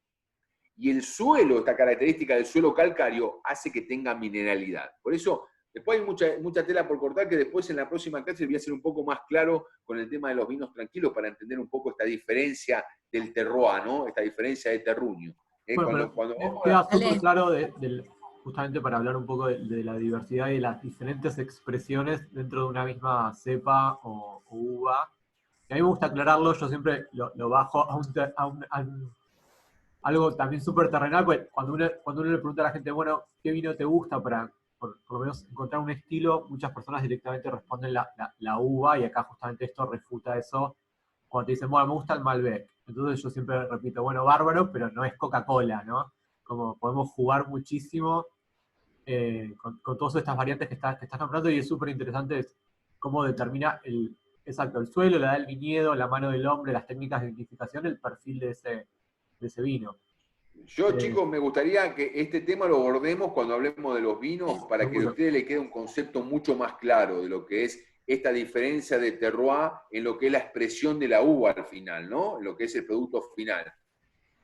Y el suelo, esta característica del suelo calcáreo, hace que tenga mineralidad. Por eso, después hay mucha tela por cortar, que después en la próxima clase voy a ser un poco más claro con el tema de los vinos tranquilos para entender un poco esta diferencia del terroir, ¿no? Esta diferencia de terruño. Bueno, queda súper claro justamente para hablar un poco de la diversidad y de las diferentes expresiones dentro de una misma cepa o uva. Y a mí me gusta aclararlo, yo siempre lo bajo a algo también súper terrenal, pues cuando uno le pregunta a la gente, bueno, ¿qué vino te gusta para por lo menos encontrar un estilo? Muchas personas directamente responden la uva, y acá justamente esto refuta eso. Cuando te dicen, bueno, me gusta el Malbec. Entonces yo siempre repito, bueno, bárbaro, pero no es Coca-Cola, ¿no? Como podemos jugar muchísimo con todas estas variantes que estás nombrando, y es súper interesante cómo determina el suelo, la edad del viñedo, la mano del hombre, las técnicas de identificación, el perfil de ese vino. Yo, chicos, me gustaría que este tema lo abordemos cuando hablemos de los vinos, para que a ustedes les quede un concepto mucho más claro de lo que es esta diferencia de terroir en lo que es la expresión de la uva al final, ¿no? En lo que es el producto final.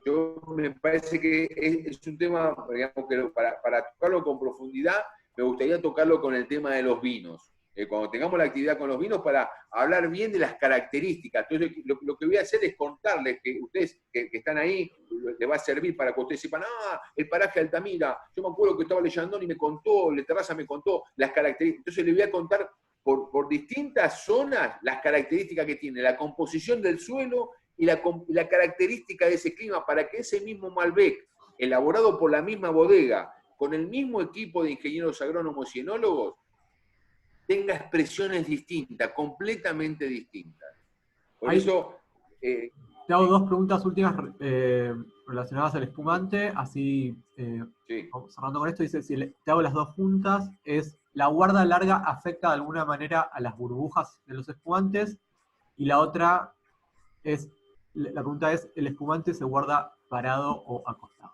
Yo me parece que es un tema, digamos, que para tocarlo con profundidad, me gustaría tocarlo con el tema de los vinos. Cuando tengamos la actividad con los vinos, para hablar bien de las características. Entonces, lo que voy a hacer es contarles que ustedes que están ahí, les va a servir para que ustedes sepan, el paraje de Altamira, yo me acuerdo que estaba leyendo y me contó, La Terraza me contó las características. Entonces les voy a contar por distintas zonas las características que tiene, la composición del suelo y la característica de ese clima, para que ese mismo Malbec, elaborado por la misma bodega, con el mismo equipo de ingenieros agrónomos y enólogos, tenga expresiones distintas, completamente distintas. Por eso... te hago 2 preguntas últimas relacionadas al espumante, así sí. Vamos cerrando con esto. Dice, si te hago las 2 juntas, es ¿la guarda larga afecta de alguna manera a las burbujas de los espumantes? Y la otra es, la pregunta es, ¿el espumante se guarda parado o acostado?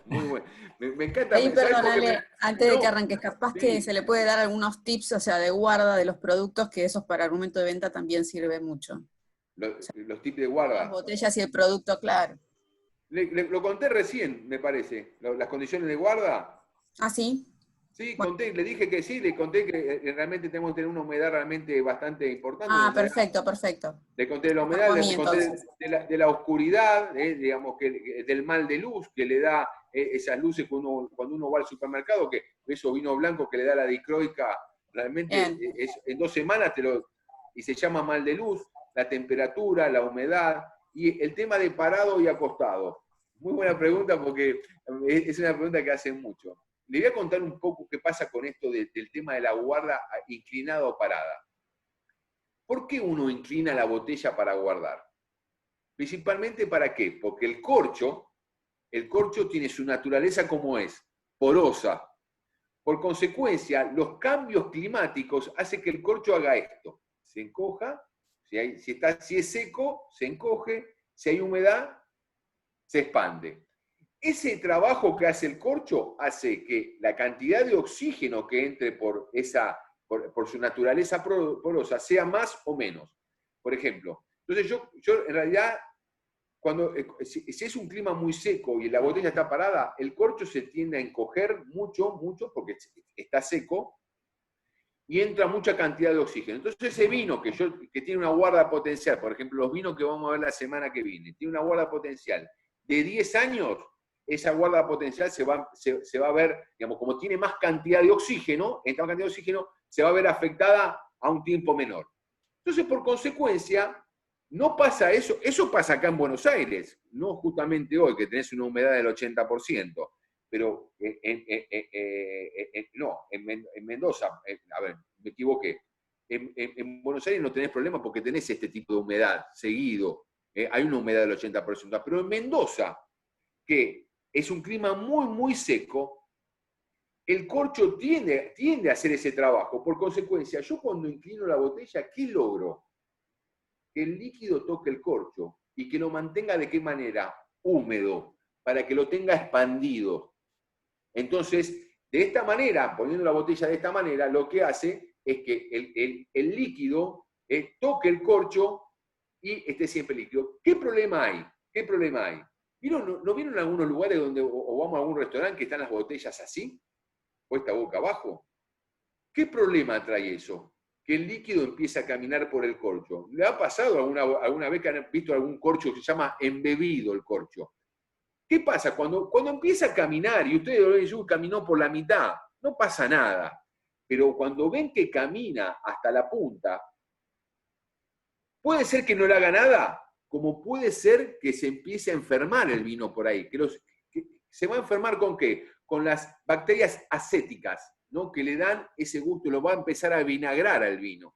Muy bueno. Me encanta. Ahí, perdónale, antes de que arranques, capaz que se le puede dar algunos tips, o sea, de guarda de los productos, que esos para argumento de venta también sirve mucho. Los tips de guarda. Las botellas y el producto, claro. Lo conté recién, me parece, las condiciones de guarda. ¿Ah, sí? Sí, conté, le dije que sí, le conté que realmente tenemos que tener una humedad realmente bastante importante. Ah, perfecto, perfecto. Le conté de la humedad, le conté de la oscuridad, digamos, del mal de luz que le da esas luces cuando uno va al supermercado, que esos vinos blancos que le da la dicroica, realmente en 2 semanas y se llama mal de luz, la temperatura, la humedad, y el tema de parado y acostado. Muy buena pregunta, porque es una pregunta que hacen mucho. Le voy a contar un poco qué pasa con esto del tema de la guarda inclinada o parada. ¿Por qué uno inclina la botella para guardar? Principalmente, ¿para qué? Porque el corcho tiene su naturaleza como es, porosa. Por consecuencia, los cambios climáticos hacen que el corcho haga esto. Se encoja, si es seco, se encoge, si hay humedad, se expande. Ese trabajo que hace el corcho hace que la cantidad de oxígeno que entre por su naturaleza porosa sea más o menos. Por ejemplo, entonces yo en realidad, si es un clima muy seco y la botella está parada, el corcho se tiende a encoger mucho, porque está seco, y entra mucha cantidad de oxígeno. Entonces ese vino que tiene una guarda potencial, por ejemplo, los vinos que vamos a ver la semana que viene, tiene una guarda potencial de 10 años, esa guarda potencial se va a ver, digamos, como tiene más cantidad de oxígeno, se va a ver afectada a un tiempo menor. Entonces, por consecuencia, no pasa eso. Eso pasa acá en Buenos Aires, no justamente hoy, que tenés una humedad del 80%. Pero no, en Mendoza, a ver, me equivoqué. En Buenos Aires no tenés problema porque tenés este tipo de humedad seguido. Hay una humedad del 80%. Pero en Mendoza, que es un clima muy, muy seco, el corcho tiende a hacer ese trabajo. Por consecuencia, yo cuando inclino la botella, ¿qué logro? Que el líquido toque el corcho y que lo mantenga ¿de qué manera? Húmedo, para que lo tenga expandido. Entonces, de esta manera, poniendo la botella de esta manera, lo que hace es que el líquido toque el corcho y esté siempre líquido. ¿Qué problema hay? ¿Qué problema hay? ¿No vieron algunos lugares donde, o vamos a algún restaurante que están las botellas así, puesta boca abajo? ¿Qué problema trae eso? Que el líquido empieza a caminar por el corcho. ¿Le ha pasado alguna vez que han visto algún corcho que se llama embebido el corcho? ¿Qué pasa? Cuando empieza a caminar y ustedes lo ven, caminó por la mitad, no pasa nada. Pero cuando ven que camina hasta la punta, puede ser que no le haga nada, como puede ser que se empiece a enfermar el vino por ahí. Que ¿se va a enfermar con qué? Con las bacterias acéticas, ¿no? Que le dan ese gusto, lo va a empezar a vinagrar al vino,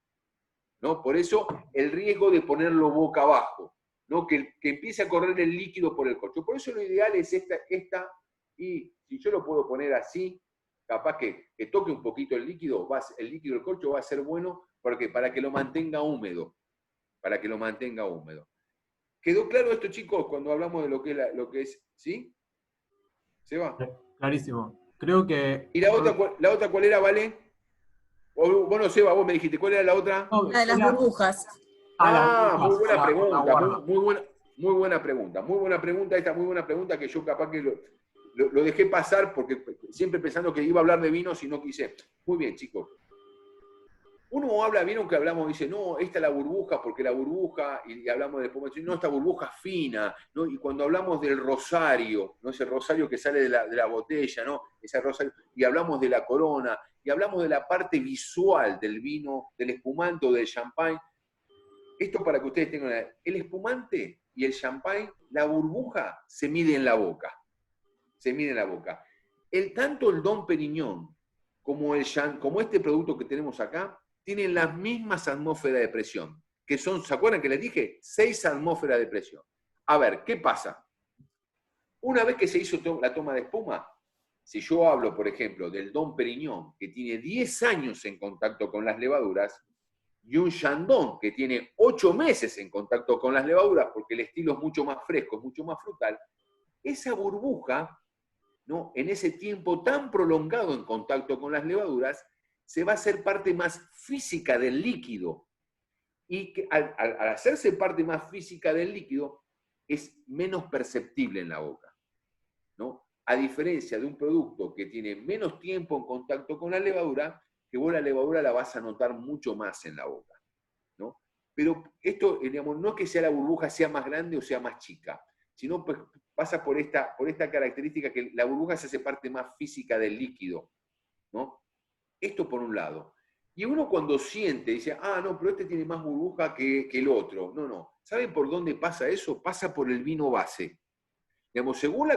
¿no? Por eso el riesgo de ponerlo boca abajo, ¿no? Que empiece a correr el líquido por el corcho. Por eso lo ideal es esta, y si yo lo puedo poner así, capaz que toque un poquito el líquido del corcho va a ser bueno porque, para que lo mantenga húmedo. Para que lo mantenga húmedo. ¿Quedó claro esto, chicos, cuando hablamos de lo que es, ¿sí? ¿Se va? Clarísimo. Creo que... ¿Y la otra cuál era, Vale? Vos no, Seba, vos me dijiste, ¿cuál era la otra? La de las burbujas. Muy buena pregunta, muy buena pregunta. Muy buena pregunta, esta muy buena pregunta que yo capaz que lo dejé pasar porque siempre pensando que iba a hablar de vinos y no quise. Muy bien, chicos. Uno habla, vieron que hablamos, dice, no, esta es la burbuja, porque la burbuja, y hablamos de no, esta burbuja fina, ¿no? Y cuando hablamos del rosario, ¿no? Ese rosario que sale de la botella, ¿no? Ese rosario, y hablamos de la corona, y hablamos de la parte visual del vino, del espumante o del champagne. Esto para que ustedes tengan el espumante y el champagne, la burbuja se mide en la boca. Se mide en la boca. Tanto el Dom Pérignon como este producto que tenemos acá, tienen las mismas atmósferas de presión, que son, ¿se acuerdan que les dije? 6 atmósferas de presión. A ver, ¿qué pasa? Una vez que se hizo la toma de espuma, si yo hablo, por ejemplo, del Dom Pérignon, que tiene 10 años en contacto con las levaduras, y un Chandon, que tiene 8 meses en contacto con las levaduras, porque el estilo es mucho más fresco, es mucho más frutal, esa burbuja, ¿no? En ese tiempo tan prolongado en contacto con las levaduras, se va a hacer parte más física del líquido. Y que al hacerse parte más física del líquido, es menos perceptible en la boca, ¿no? A diferencia de un producto que tiene menos tiempo en contacto con la levadura, que vos la levadura la vas a notar mucho más en la boca, ¿no? Pero esto, digamos, no es que la burbuja sea más grande o sea más chica, sino pues pasa por esta característica que la burbuja se hace parte más física del líquido, ¿no? Esto por un lado. Y uno cuando siente, dice, no, pero este tiene más burbuja que el otro. No. ¿Saben por dónde pasa eso? Pasa por el vino base. Digamos, según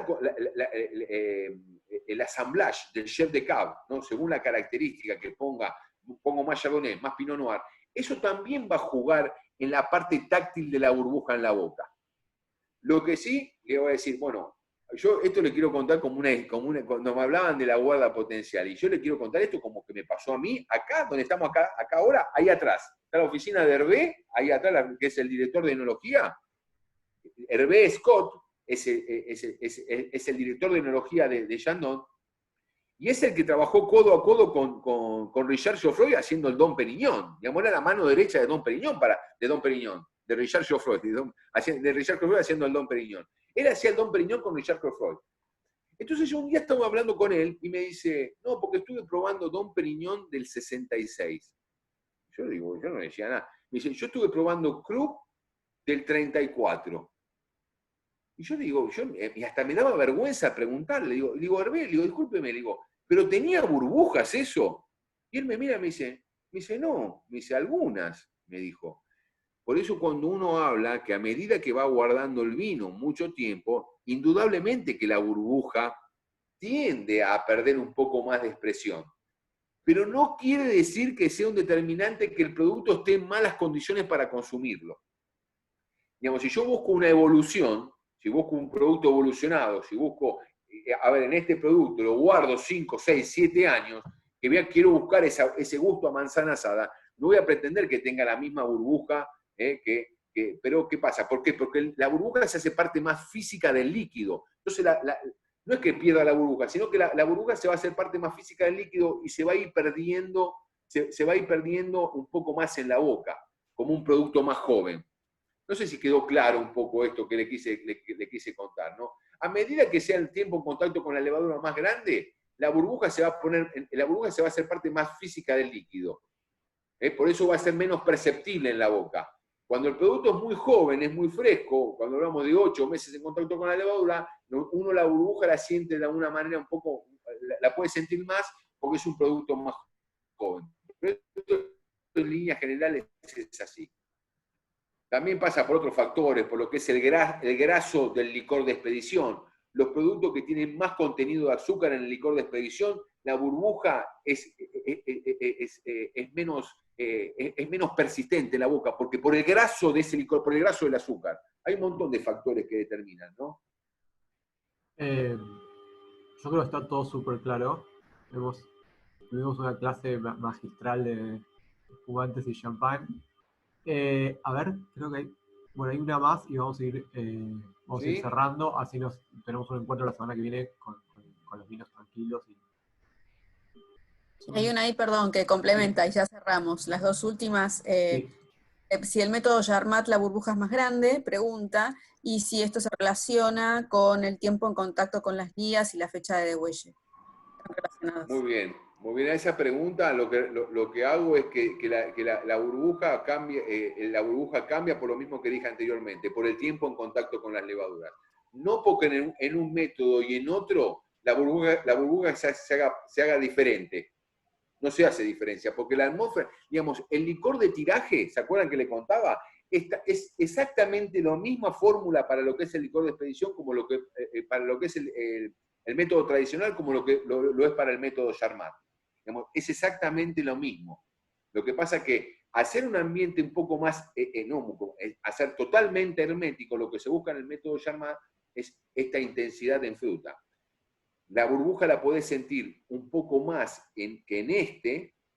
el assemblage del chef de cave, ¿no? Según la característica que pongo más Chardonnay, más Pinot Noir, eso también va a jugar en la parte táctil de la burbuja en la boca. Lo que sí, le voy a decir, bueno, yo esto le quiero contar como cuando me hablaban de la guarda potencial, y yo le quiero contar esto como que me pasó a mí, acá, donde estamos acá ahora, ahí atrás. Está la oficina de Hervé, ahí atrás, que es el director de enología. Hervé Scott es el director de enología de Chandon, y es el que trabajó codo a codo con Richard Geoffroy haciendo el Dom Pérignon. Digamos, era la mano derecha de Dom Pérignon, de Richard Geoffroy, de Richard Geoffroy haciendo el Dom Pérignon. Él hacía el Dom Pérignon con Richard Geoffroy. Entonces yo un día estaba hablando con él y me dice, no, porque estuve probando Dom Pérignon del 66. Yo no le decía nada. Me dice, yo estuve probando Cru del 34. Y yo digo, y hasta me daba vergüenza preguntarle, digo, Hervé, discúlpeme, pero ¿tenía burbujas eso? Y él me mira y me dice, Me dice, no, me dice, algunas, me dijo. Por eso cuando uno habla que a medida que va guardando el vino mucho tiempo, indudablemente que la burbuja tiende a perder un poco más de expresión. Pero no quiere decir que sea un determinante que el producto esté en malas condiciones para consumirlo. Digamos, si yo busco una evolución, si busco un producto evolucionado, si busco, a ver, en este producto lo guardo 5, 6, 7 años, quiero buscar ese gusto a manzana asada, no voy a pretender que tenga la misma burbuja, pero ¿qué pasa? ¿Por qué? Porque la burbuja se hace parte más física del líquido. Entonces, no es que pierda la burbuja, sino que la burbuja se va a hacer parte más física del líquido y se va a ir perdiendo, se va a ir perdiendo un poco más en la boca, como un producto más joven. No sé si quedó claro un poco esto que le quise contar, ¿no? A medida que sea el tiempo en contacto con la levadura más grande, la burbuja se va a hacer parte más física del líquido. Por eso va a ser menos perceptible en la boca. Cuando el producto es muy joven, es muy fresco, cuando hablamos de 8 meses en contacto con la levadura, uno la burbuja la siente de alguna manera un poco, la puede sentir más porque es un producto más joven. Pero esto en líneas generales es así. También pasa por otros factores, por lo que es el graso del licor de expedición. Los productos que tienen más contenido de azúcar en el licor de expedición, la burbuja es menos persistente en la boca, porque por el graso de ese licor, por el graso del azúcar. Hay un montón de factores que determinan, ¿no? Yo creo que está todo súper claro. Tuvimos una clase magistral de espumantes y champán. A ver, creo que hay una más y vamos a ir cerrando, así tenemos un encuentro la semana que viene con los vinos tranquilos. Hay una ahí, perdón, que complementa y ya cerramos. Las dos últimas, si el método Charmat, la burbuja es más grande, pregunta, y si esto se relaciona con el tiempo en contacto con las guías y la fecha de degüelle. Están relacionadas. Muy bien. Muy bien, a esa pregunta lo que hago es que la burbuja cambia por lo mismo que dije anteriormente, por el tiempo en contacto con las levaduras. No porque en un método y en otro la burbuja se haga diferente. No se hace diferencia, porque la atmósfera, digamos, el licor de tiraje, ¿se acuerdan que le contaba? Es exactamente la misma fórmula para lo que es el licor de expedición como para lo que es el método tradicional como lo es para el método Charmat. Digamos, es exactamente lo mismo. Lo que pasa es que hacer un ambiente un poco más hacer totalmente hermético, lo que se busca en el método Charmat es esta intensidad en fruta. La burbuja la podés sentir un poco más que en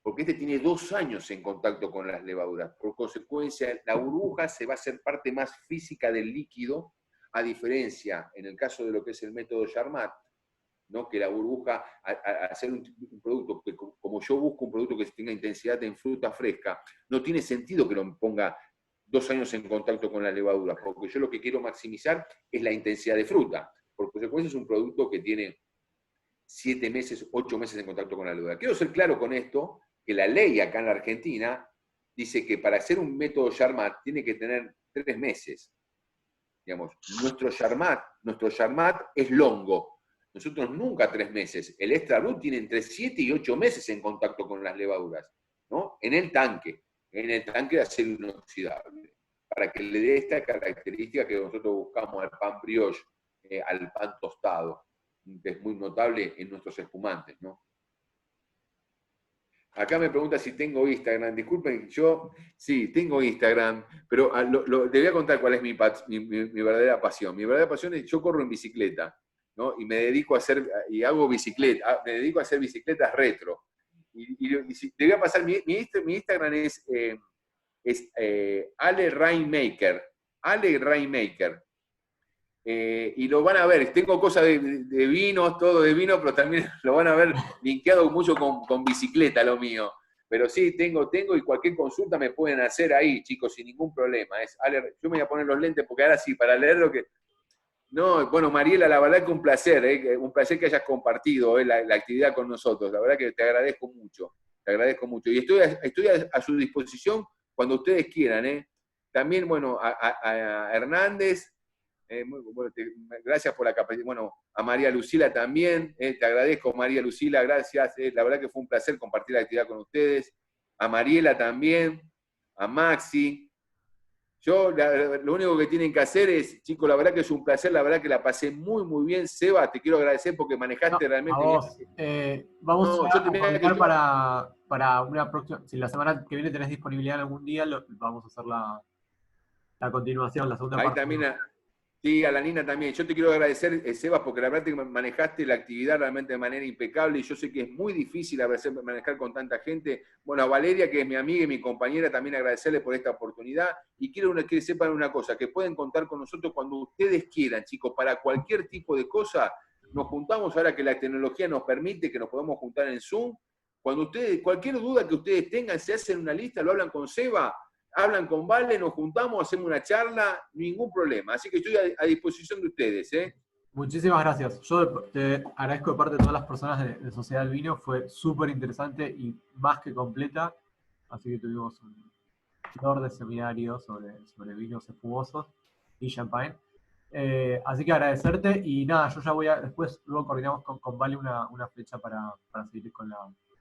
porque este tiene 2 años en contacto con las levaduras. Por consecuencia, la burbuja se va a hacer parte más física del líquido, a diferencia, en el caso de lo que es el método Charmat, ¿no? Que la burbuja, al hacer un producto, que como yo busco un producto que tenga intensidad en fruta fresca, no tiene sentido que lo ponga 2 años en contacto con la levadura, porque yo lo que quiero maximizar es la intensidad de fruta. Por consecuencia, es un producto que tiene 7 meses, 8 meses en contacto con la levadura. Quiero ser claro con esto, que la ley acá en la Argentina dice que para hacer un método Charmat tiene que tener 3 meses. Digamos, nuestro Charmat es longo. Nosotros nunca 3 meses. El Extra Brut tiene entre 7 y 8 meses en contacto con las levaduras, ¿no? En el tanque de acero inoxidable, para que le dé esta característica que nosotros buscamos al pan brioche, al pan tostado, que es muy notable en nuestros espumantes, ¿no? Acá me pregunta si tengo Instagram. Disculpen, yo sí, tengo Instagram, pero te voy a contar cuál es mi verdadera pasión. Mi verdadera pasión es, yo corro en bicicleta, ¿no? Y me dedico a hacer bicicletas retro. Te voy a pasar, mi Instagram es Ale Rainmaker. Ale Rainmaker. Y lo van a ver, tengo cosas de vinos, todo de vino, pero también lo van a ver linkeado mucho con bicicleta, lo mío. Pero sí, tengo, y cualquier consulta me pueden hacer ahí, chicos, sin ningún problema. Yo me voy a poner los lentes porque ahora sí, para leer lo que... No, bueno, Mariela, la verdad que un placer que hayas compartido la actividad con nosotros. La verdad que te agradezco mucho. Y estoy a su disposición cuando ustedes quieran. También, bueno, a Hernández... gracias por la capacidad. Bueno, a María Lucila también, te agradezco, María Lucila, gracias. La verdad que fue un placer compartir la actividad con ustedes. a Mariela también, a Maxi. Yo, lo único que tienen que hacer es, chicos, la verdad que es un placer, la verdad que la pasé muy, muy bien. Seba, te quiero agradecer porque manejaste realmente a vos. Vamos a coordinar para una próxima, si la semana que viene tenés disponibilidad algún día, vamos a hacer la continuación, la segunda parte. Ahí también, sí, a la Nina también. Yo te quiero agradecer, Sebas, porque la verdad que manejaste la actividad realmente de manera impecable y yo sé que es muy difícil a veces manejar con tanta gente. Bueno, a Valeria, que es mi amiga y mi compañera, también agradecerle por esta oportunidad. Y quiero que sepan una cosa, que pueden contar con nosotros cuando ustedes quieran, chicos, para cualquier tipo de cosa. Nos juntamos ahora que la tecnología nos permite que nos podamos juntar en Zoom. Cuando ustedes, cualquier duda que ustedes tengan, se hacen una lista, lo hablan con Seba, hablan con Vale, nos juntamos, hacemos una charla, ningún problema. Así que estoy a disposición de ustedes. Muchísimas gracias. Yo te agradezco de parte de todas las personas de Sociedad del Vino, fue súper interesante y más que completa. Así que tuvimos un flor de seminario sobre vinos espumosos y champagne. Así que agradecerte y nada, yo ya voy a, luego coordinamos con Vale una fecha para seguir con la...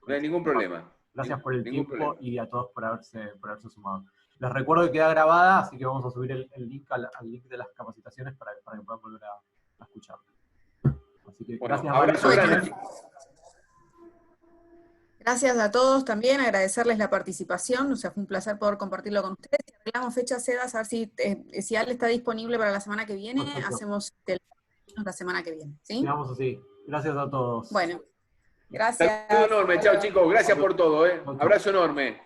No hay ningún problema. Gracias por el tiempo y a todos por haberse sumado. Les recuerdo que queda grabada, así que vamos a subir el link al link de las capacitaciones para que puedan volver a escuchar. Así que bueno, gracias, Vale. Gracias a todos también, agradecerles la participación, o sea, fue un placer poder compartirlo con ustedes. Arreglamos fechas, Sebas, a ver si Ale está disponible para la semana que viene, perfecto. Hacemos la semana que viene, ¿sí? Quedamos así. Gracias a todos. Bueno, gracias. Saludo enorme, chao chicos, gracias por todo, Abrazo enorme.